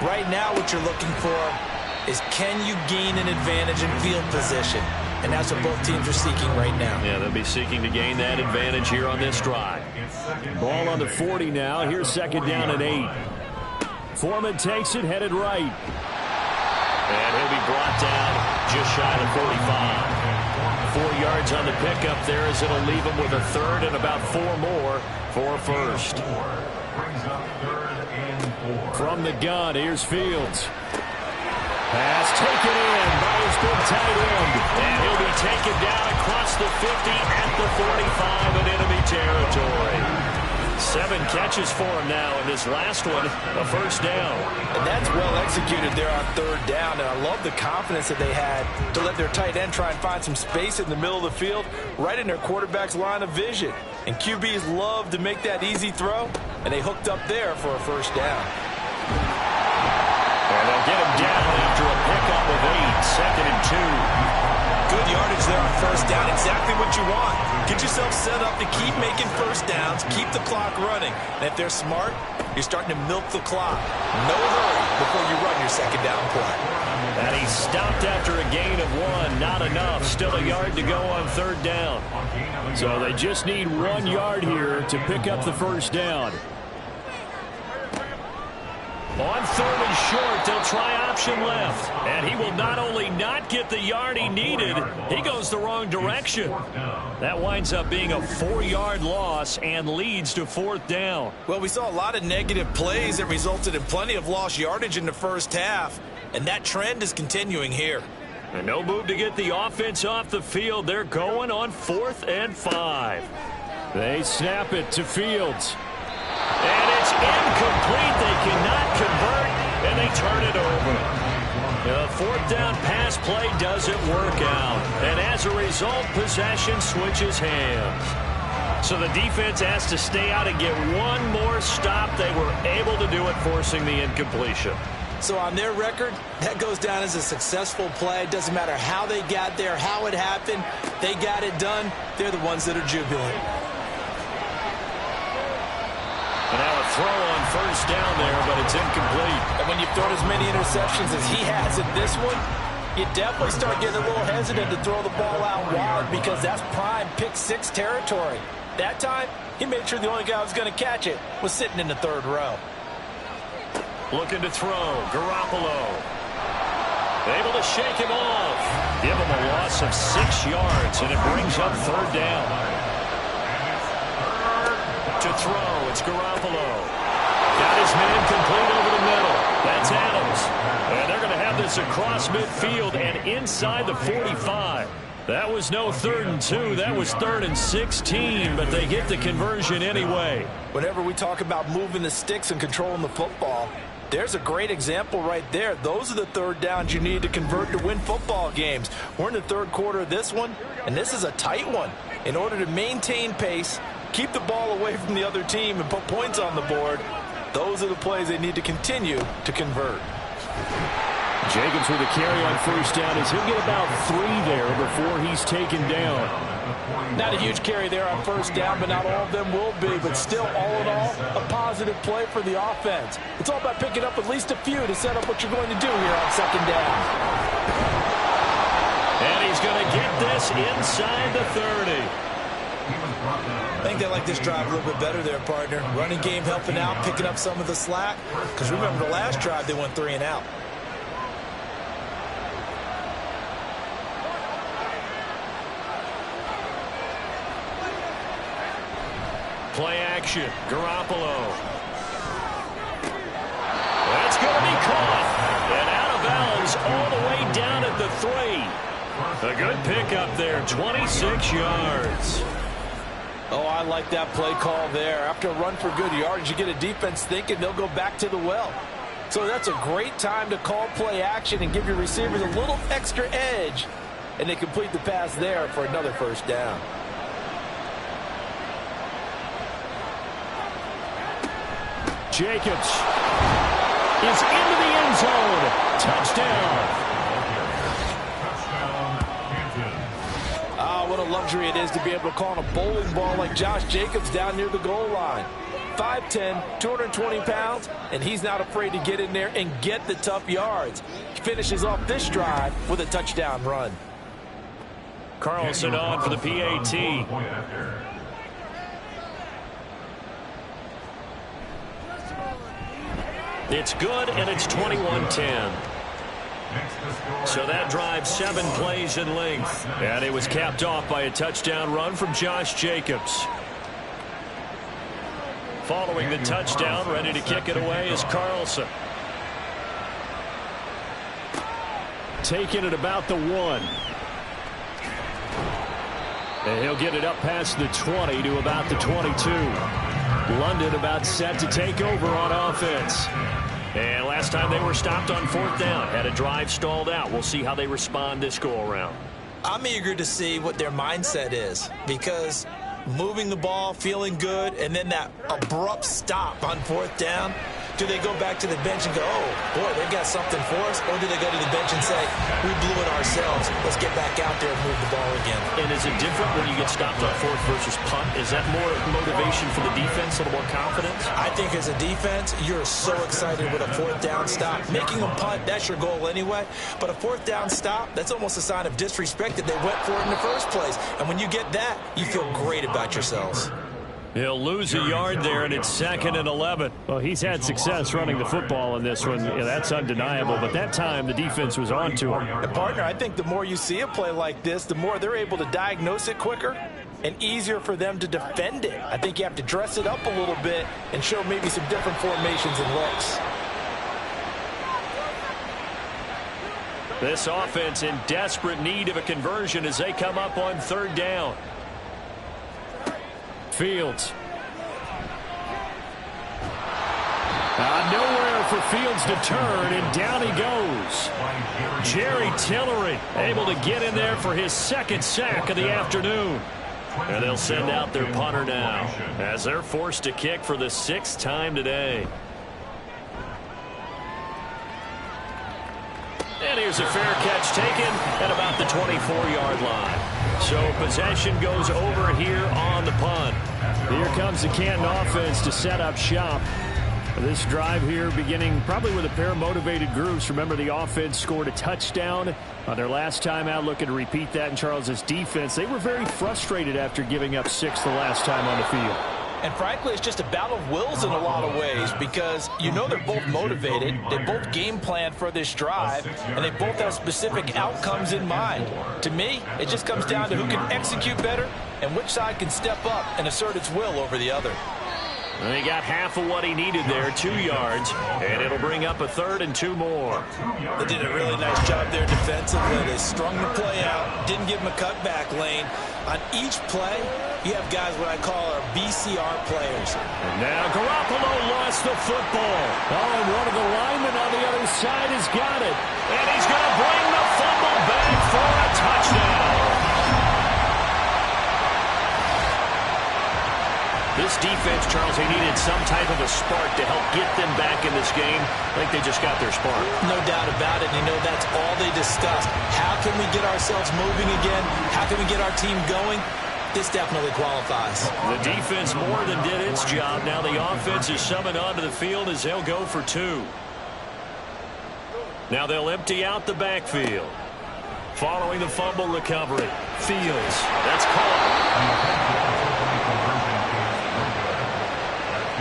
Right now what you're looking for is, can you gain an advantage in field position? And that's what both teams are seeking right now. Yeah, they'll be seeking to gain that advantage here on this drive. Ball on the 40 now. Here's second down and 8. Foreman takes it, headed right. And he'll be brought down just shy of 45. 4 yards on the pickup there as it'll leave him with a third and about 4 more for first. From the gun, here's Fields. Pass taken in by his big tight end. And he'll be taken down across the 50 at the 45 in enemy territory. 7 catches for him now, and this last one, a first down. And that's well executed there on third down, and I love the confidence that they had to let their tight end try and find some space in the middle of the field, right in their quarterback's line of vision. And QBs love to make that easy throw, and they hooked up there for a first down. And they'll get him down after a pickup of 8, second and 2. Good yardage there on first down, exactly what you want. Get yourself set up to keep making first downs, keep the clock running. And if they're smart, you're starting to milk the clock. No hurry before you run your second down play. And he stopped after a gain of 1, not enough. Still a yard to go on third down. So they just need 1 yard here to pick up the first down. On third and short, they'll try option left. And he will not only not get the yard he needed, he goes the wrong direction. That winds up being a 4-yard loss and leads to fourth down. Well, we saw a lot of negative plays that resulted in plenty of lost yardage in the first half. And that trend is continuing here. And no move to get the offense off the field. They're going on 4th and 5. They snap it to Fields. And it's incomplete. They cannot convert, and they turn it over. The fourth down pass play doesn't work out. And as a result, possession switches hands. So the defense has to stay out and get one more stop. They were able to do it, forcing the incompletion. So on their record, that goes down as a successful play. It doesn't matter how they got there, how it happened. They got it done. They're the ones that are jubilant. And now a throw on first down there, but it's incomplete. And when you've thrown as many interceptions as he has in this one, you definitely start getting a little hesitant to throw the ball out wide because that's prime pick six territory. That time, he made sure the only guy who was going to catch it was sitting in the third row. Looking to throw. Garoppolo. Able to shake him off. Give him a loss of 6 yards, and it brings up third down. To throw, it's Garoppolo. Got his man complete over the middle. That's Adams. And they're going to have this across midfield and inside the 45. That was no 3rd and 2. That was 3rd and 16, but they get the conversion anyway. Whenever we talk about moving the sticks and controlling the football, there's a great example right there. Those are the third downs you need to convert to win football games. We're in the third quarter of this one, and this is a tight one. In order to maintain pace, keep the ball away from the other team, and put points on the board, those are the plays they need to continue to convert. Jacobs with a carry on first down as he'll get about 3 there before he's taken down. Not a huge carry there on first down, but not all of them will be. But still, all in all, a positive play for the offense. It's all about picking up at least a few to set up what you're going to do here on second down. And he's going to get this inside the 30. I think they like this drive a little bit better there, partner. Running game helping out, picking up some of the slack. Because remember, the last drive, they went 3 and out. Play action. Garoppolo. That's going to be caught. And out of bounds all the way down at the 3. A good pickup there. 26 yards. Oh, I like that play call there. After a run for good yards, you get a defense thinking they'll go back to the well. So that's a great time to call play action and give your receivers a little extra edge. And they complete the pass there for another first down. Jacobs is into the end zone. Touchdown. What a luxury it is to be able to call on a bowling ball like Josh Jacobs down near the goal line. 5'10", 220 pounds, and he's not afraid to get in there and get the tough yards. He finishes off this drive with a touchdown run. Carlson on for the PAT. It's good, and it's 21-10. So that drive 7 plays in length. And it was capped off by a touchdown run from Josh Jacobs. Following the touchdown, ready to kick it away is Carlson. Taking it about the 1. And he'll get it up past the 20 to about the 22. London about set to take over on offense. And last time they were stopped on 4th down. Had a drive stalled out. We'll see how they respond this go-around. I'm eager to see what their mindset is, because moving the ball, feeling good, and then that abrupt stop on 4th down, do they go back to the bench and go, oh, boy, they've got something for us? Or do they go to the bench and say, we blew it ourselves. Let's get back out there and move the ball again. And is it different when you get stopped on 4th versus punt? Is that more motivation for the defense, a little more confidence? I think as a defense, you're so excited with a 4th down stop. Making a punt, that's your goal anyway. But a 4th down stop, that's almost a sign of disrespect that they went for it in the first place. And when you get that, you feel great about yourselves. He'll lose a yard there, and it's 2nd and 11. Well, he's had success running the football in this one. Yeah, that's undeniable. But that time, the defense was on to him. And partner, I think the more you see a play like this, the more they're able to diagnose it quicker and easier for them to defend it. I think you have to dress it up a little bit and show maybe some different formations and looks. This offense in desperate need of a conversion as they come up on 3rd down. Fields. Nowhere for Fields to turn, and down he goes. Jerry Tillery able to get in there for his 2nd sack of the afternoon. And they'll send out their punter now as they're forced to kick for the 6th time today. And here's a fair catch taken at about the 24-yard line. So possession goes over here on the punt. Here comes the Canton offense to set up shop. This drive here beginning probably with a pair of motivated groups. Remember, the offense scored a touchdown on their last time out, looking to repeat that in Charles's defense. They were very frustrated after giving up 6 the last time on the field. And frankly, it's just a battle of wills in a lot of ways because you know they're both motivated. They both game plan for this drive, and they both have specific outcomes in mind. To me, it just comes down to who can execute better and which side can step up and assert its will over the other. And he got half of what he needed there, 2 yards, and it'll bring up a 3rd and 2 more. They did a really nice job there defensively. They strung the play out, didn't give him a cutback lane. On each play, you have guys what I call our BCR players. And now Garoppolo lost the football. Oh, and one of the linemen on the other side has got it. And he's going to bring the fumble back for a touchdown. This defense, Charles, they needed some type of a spark to help get them back in this game. I think they just got their spark. No doubt about it. You know, that's all they discussed. How can we get ourselves moving again? How can we get our team going? This definitely qualifies. The defense more than did its job. Now the offense is summoned onto the field as they'll go for 2. Now they'll empty out the backfield. Following the fumble recovery, Fields. That's caught.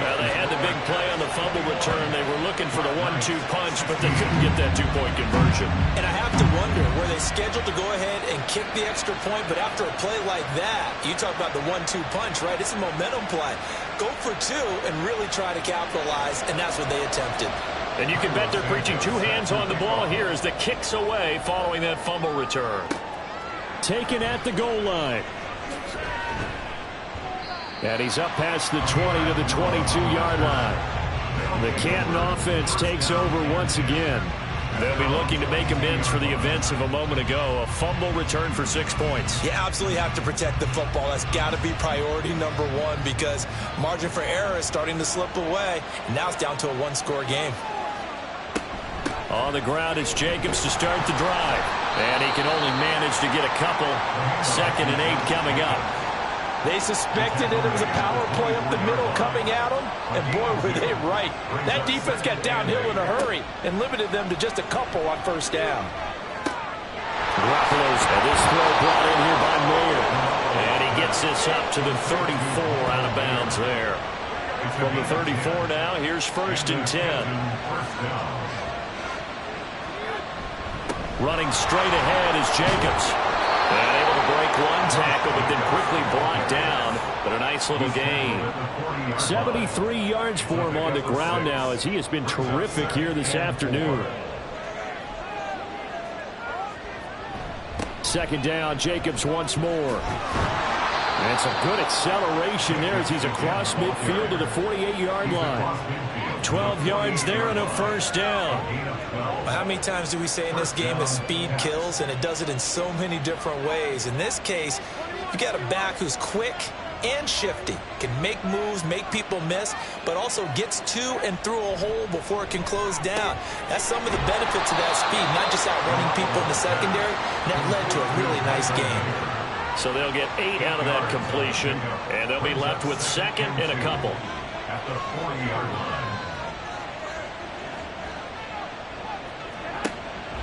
Well, they had the big play on the fumble return. They were looking for the 1-2 punch, but they couldn't get that 2-point conversion. And I have to wonder, were they scheduled to go ahead and kick the extra point, but after a play like that, you talk about the 1-2 punch, right? It's a momentum play. Go for 2 and really try to capitalize, and that's what they attempted. And you can bet they're preaching 2 hands on the ball here as the kick's away following that fumble return. Taken at the goal line. And he's up past the 20 to the 22-yard line. The Canton offense takes over once again. They'll be looking to make amends for the events of a moment ago. A fumble return for 6 points. You absolutely have to protect the football. That's got to be priority number 1 because margin for error is starting to slip away. And now it's down to a 1-score game. On the ground, it's Jacobs to start the drive. And he can only manage to get a couple. 2nd and 8 coming up. They suspected that it was a power play up the middle coming at them, and boy, were they right. That defense got downhill in a hurry and limited them to just a couple on 1st down. Garoppolo's and this throw brought in here by Mayer. And he gets this up to the 34 out of bounds there. From the 34 now, here's 1st and 10. Running straight ahead is Jacobs. And able to break 1 tackle, but then quickly blocked down. But a nice little gain. 73 yards for him on the ground now as he has been terrific here this afternoon. 2nd down, Jacobs once more. And some good acceleration there as he's across midfield to the 48-yard line. 12 yards there and a 1st down. How many times do we say in this game that speed kills, and it does it in so many different ways? In this case, you got a back who's quick and shifty, can make moves, make people miss, but also gets to and through a hole before it can close down. That's some of the benefits of that speed, not just outrunning people in the secondary. And that led to a really nice game. So they'll get 8 out of that completion, and they'll be left with 2nd and a couple. At the 40-yard line.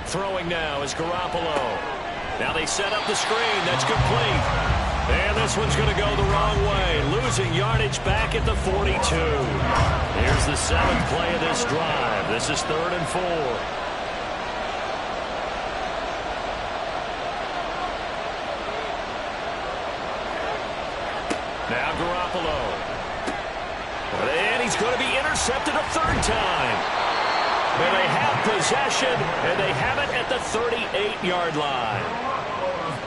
Throwing now is Garoppolo. Now they set up the screen. That's complete. And this one's going to go the wrong way. Losing yardage back at the 42. Here's the 7th play of this drive. This is 3rd and 4. Now Garoppolo. And he's going to be intercepted a 3rd time. And they have possession, and they have it at the 38-yard line.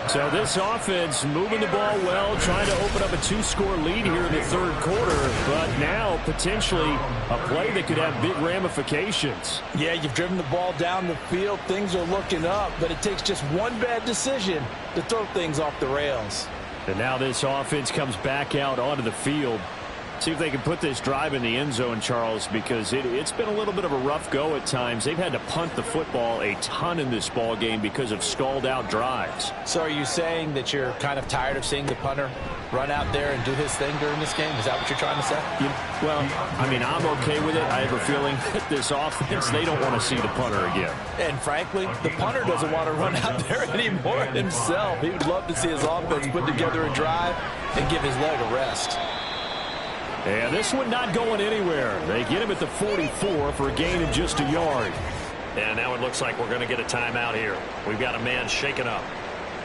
So this offense moving the ball well, trying to open up a 2-score lead here in the 3rd quarter, but now potentially a play that could have big ramifications. Yeah, you've driven the ball down the field. Things are looking up, but it takes just one bad decision to throw things off the rails. And now this offense comes back out onto the field. See if they can put this drive in the end zone, Charles, because it's been a little bit of a rough go at times. They've had to punt the football a ton in this ball game because of stalled-out drives. So are you saying that you're kind of tired of seeing the punter run out there and do his thing during this game? Is that what you're trying to say? Well, I mean, I'm okay with it. I have a feeling that this offense, they don't want to see the punter again. And frankly, the punter doesn't want to run out there anymore himself. He would love to see his offense put together a drive and give his leg a rest. And this one not going anywhere. They get him at the 44 for a gain of just a yard. And now it looks like we're going to get a timeout here. We've got a man shaken up.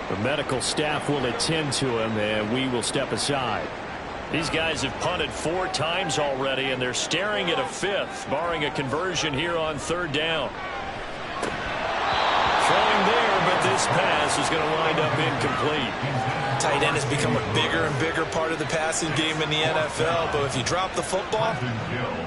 The medical staff will attend to him, and we will step aside. These guys have punted 4 times already, and they're staring at a 5th, barring a conversion here on 3rd down. Throwing there, but this pass is going to wind up incomplete. Tight end has become a bigger and bigger part of the passing game in the NFL, but if you drop the football,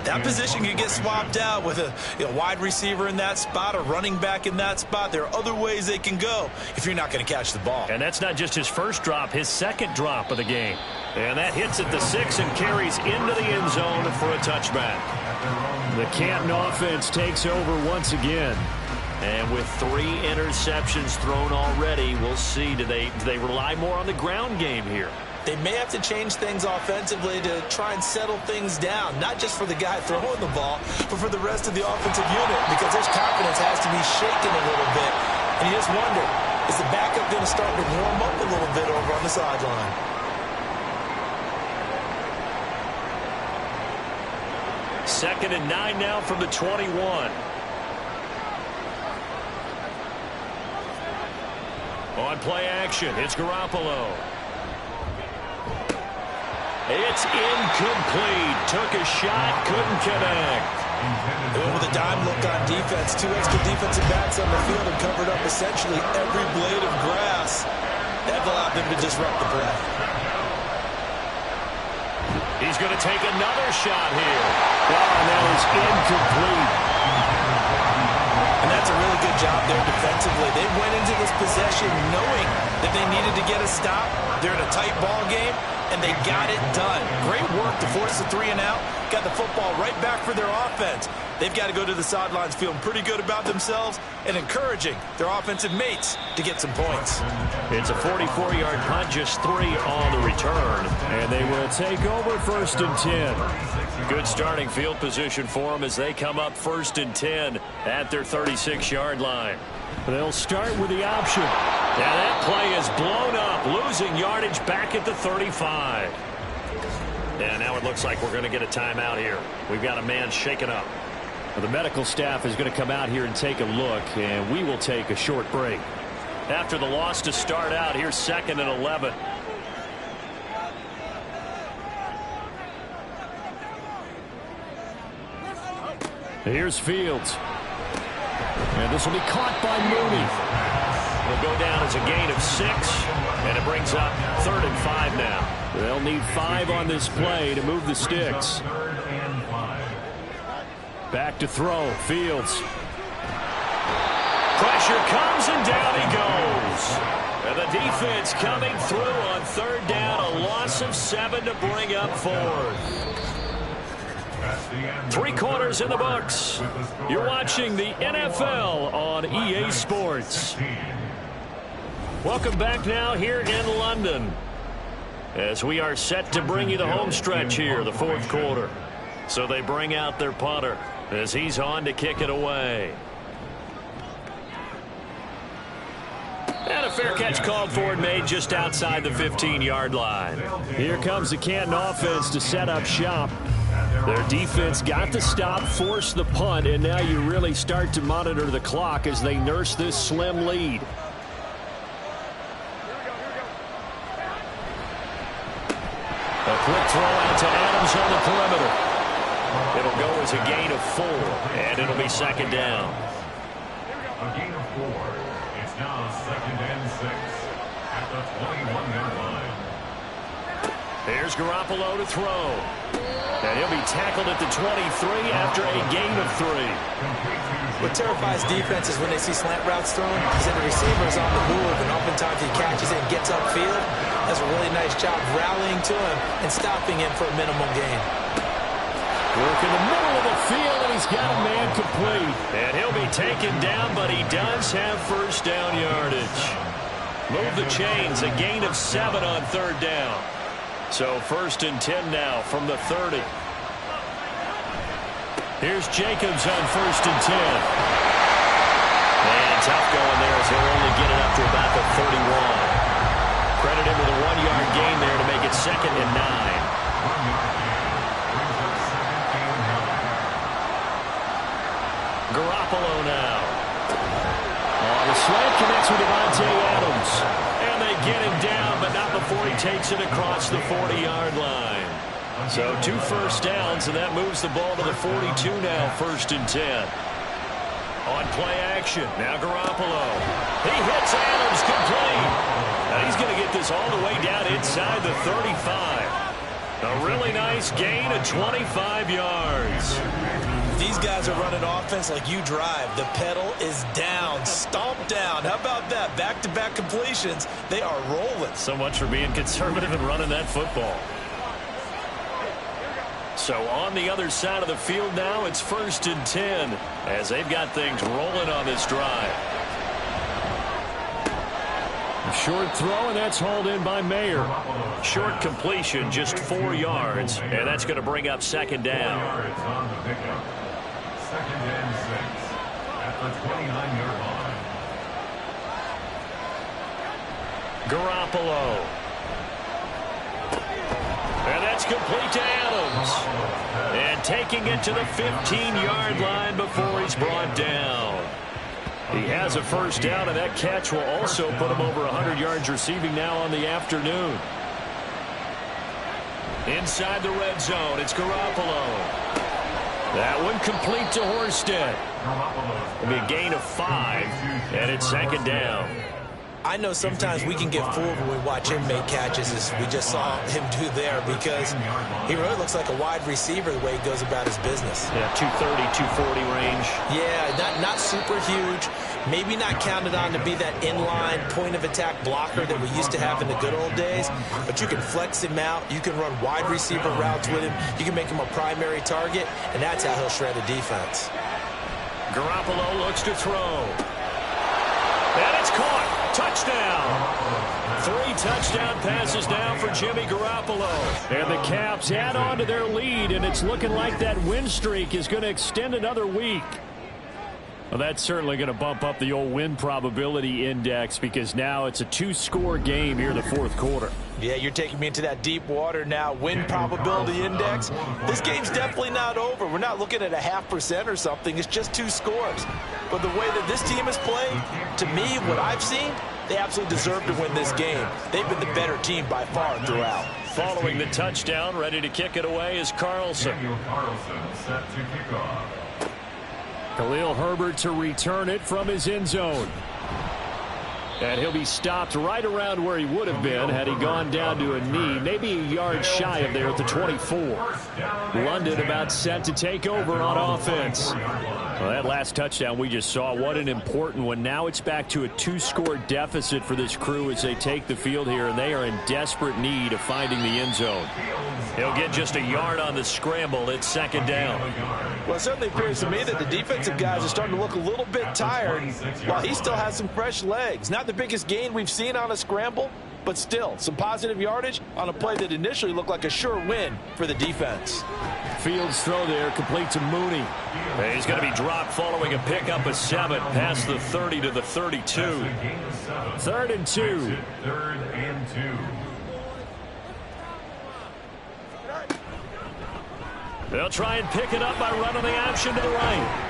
that position can get swapped out with a wide receiver in that spot, a running back in that spot. There are other ways they can go if you're not going to catch the ball. And that's not just his first drop, his second drop of the game. And that hits at the 6 and carries into the end zone for a touchback. The Canton offense takes over once again. And with 3 interceptions thrown already, we'll see. Do they rely more on the ground game here? They may have to change things offensively to try and settle things down, not just for the guy throwing the ball, but for the rest of the offensive unit, because his confidence has to be shaken a little bit. And you just wonder, is the backup going to start to warm up a little bit over on the sideline? Second and 9 now from the 21. On play action, it's Garoppolo. It's incomplete. Took a shot, couldn't connect. With a dime look on defense, 2 extra defensive backs on the field and covered up essentially every blade of grass. That allowed them to disrupt the play. He's going to take another shot here. And that is incomplete. And that's a really good job there defensively. They went into this possession knowing that they needed to get a stop. They're in a tight ball game, and they got it done. Great work to force the 3 and out. Got the football right back for their offense. They've got to go to the sidelines feeling pretty good about themselves and encouraging their offensive mates to get some points. It's a 44-yard punt, just 3 on the return. And they will take over 1st and 10. Good starting field position for them as they come up 1st and 10 at their 36-yard line. They'll start with the option. Now that play is blown up, losing yardage back at the 35. And now it looks like we're going to get a timeout here. We've got a man shaken up. Well, the medical staff is going to come out here and take a look, and we will take a short break. After the loss to start out, here's 2nd and 11. Here's Fields. And this will be caught by Mooney. It'll go down as a gain of 6, and it brings up 3rd and 5 now. They'll need 5 on this play to move the sticks. Back to throw. Fields. Pressure comes, and down he goes. And the defense coming through on 3rd down. A loss of 7 to bring up 4th. 3 quarters in the books. You're watching the NFL on EA Sports. Welcome back now here in London, as we are set to bring you the home stretch here, the 4th quarter. So they bring out their punter as he's on to kick it away. And a fair catch called for and made just outside the 15-yard line. Here comes the Canton offense to set up shop. Their defense got the stop, forced the punt, and now you really start to monitor the clock as they nurse this slim lead. A quick throw out to Adams on the perimeter. It'll go as a gain of 4, and it'll be 2nd down. A gain of 4. It's now 2nd and 6 at the 21-yard line. Here's Garoppolo to throw. And he'll be tackled at the 23 after a gain of 3. What terrifies defenses when they see slant routes thrown is that the receiver is on the move, and oftentimes he catches it and gets upfield. Does a really nice job rallying to him and stopping him for a minimum gain. Work in the middle of the field, and he's got a man complete. And he'll be taken down, but he does have first down yardage. Move the chains, a gain of 7 on 3rd down. So 1st and 10 now from the 30. Here's Jacobs on 1st and 10. And tough going there as he'll only get it up to about the 31. Credit him with a 1-yard gain there to make it 2nd and 9. Garoppolo now. The slant connects with Devontae Adams. And they get him down, but not before he takes it across the 40-yard line. So 2 first downs, and that moves the ball to the 42 now, 1st and 10. On play action, now Garoppolo. He hits Adams complete. Now he's going to get this all the way down inside the 35. A really nice gain of 25 yards. These guys are running offense like you drive. The pedal is down, stomped down. How about that? Back-to-back completions. They are rolling. So much for being conservative and running that football. So on the other side of the field now, it's 1st and 10 as they've got things rolling on this drive. A short throw, and that's hauled in by Mayer. Short completion, just 4 yards, and that's going to bring up 2nd down. 2nd and 6 at the 29-yard line. Garoppolo. And that's complete to Adams. And taking it to the 15-yard line before he's brought down. He has a first down, and that catch will also put him over 100 yards receiving now on the afternoon. Inside the red zone, it's Garoppolo. That one complete to Horsted. It'll be a gain of 5, and it's 2nd down. I know sometimes we can get fooled when we watch him make catches, as we just saw him do there, because he really looks like a wide receiver the way he goes about his business. Yeah, 230, 240 range. Yeah, not super huge. Maybe not counted on to be that inline point-of-attack blocker that we used to have in the good old days, but you can flex him out. You can run wide receiver routes with him. You can make him a primary target, and that's how he'll shred a defense. Garoppolo looks to throw. And it's caught. Touchdown. 3 touchdown passes now for Jimmy Garoppolo. And the Caps add on to their lead, and it's looking like that win streak is going to extend another week. Well, that's certainly going to bump up the old win probability index, because now it's a 2-score game here in the 4th quarter. Yeah, you're taking me into that deep water now. Win probability index. This game's definitely not over. We're not looking at a 0.5% or something. It's just 2 scores. But the way that this team has played, to me, what I've seen, they absolutely deserve to win this game. They've been the better team by far throughout. Following the touchdown, ready to kick it away is Carlson. Set to kick off. Khalil Herbert to return it from his end zone. And he'll be stopped right around where he would have been had he gone down to a knee, maybe a yard shy of there at the 24. London about set to take over on offense. Well, that last touchdown we just saw, what an important one. Now it's back to a 2-score deficit for this crew as they take the field here, and they are in desperate need of finding the end zone. He'll get just a yard on the scramble. It's 2nd down. Well, it certainly appears to me that the defensive guys are starting to look a little bit tired while he still has some fresh legs. Not the biggest gain we've seen on a scramble, but still some positive yardage on a play that initially looked like a sure win for the defense. Fields throw there, complete to Mooney. And he's going to be dropped following a pickup of 7 past the 30 to the 32. 3rd and 2. 3rd and 2. They'll try and pick it up by running the option to the right.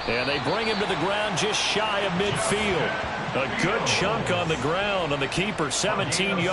And they bring him to the ground just shy of midfield. A good chunk on the ground on the keeper, 17 yards.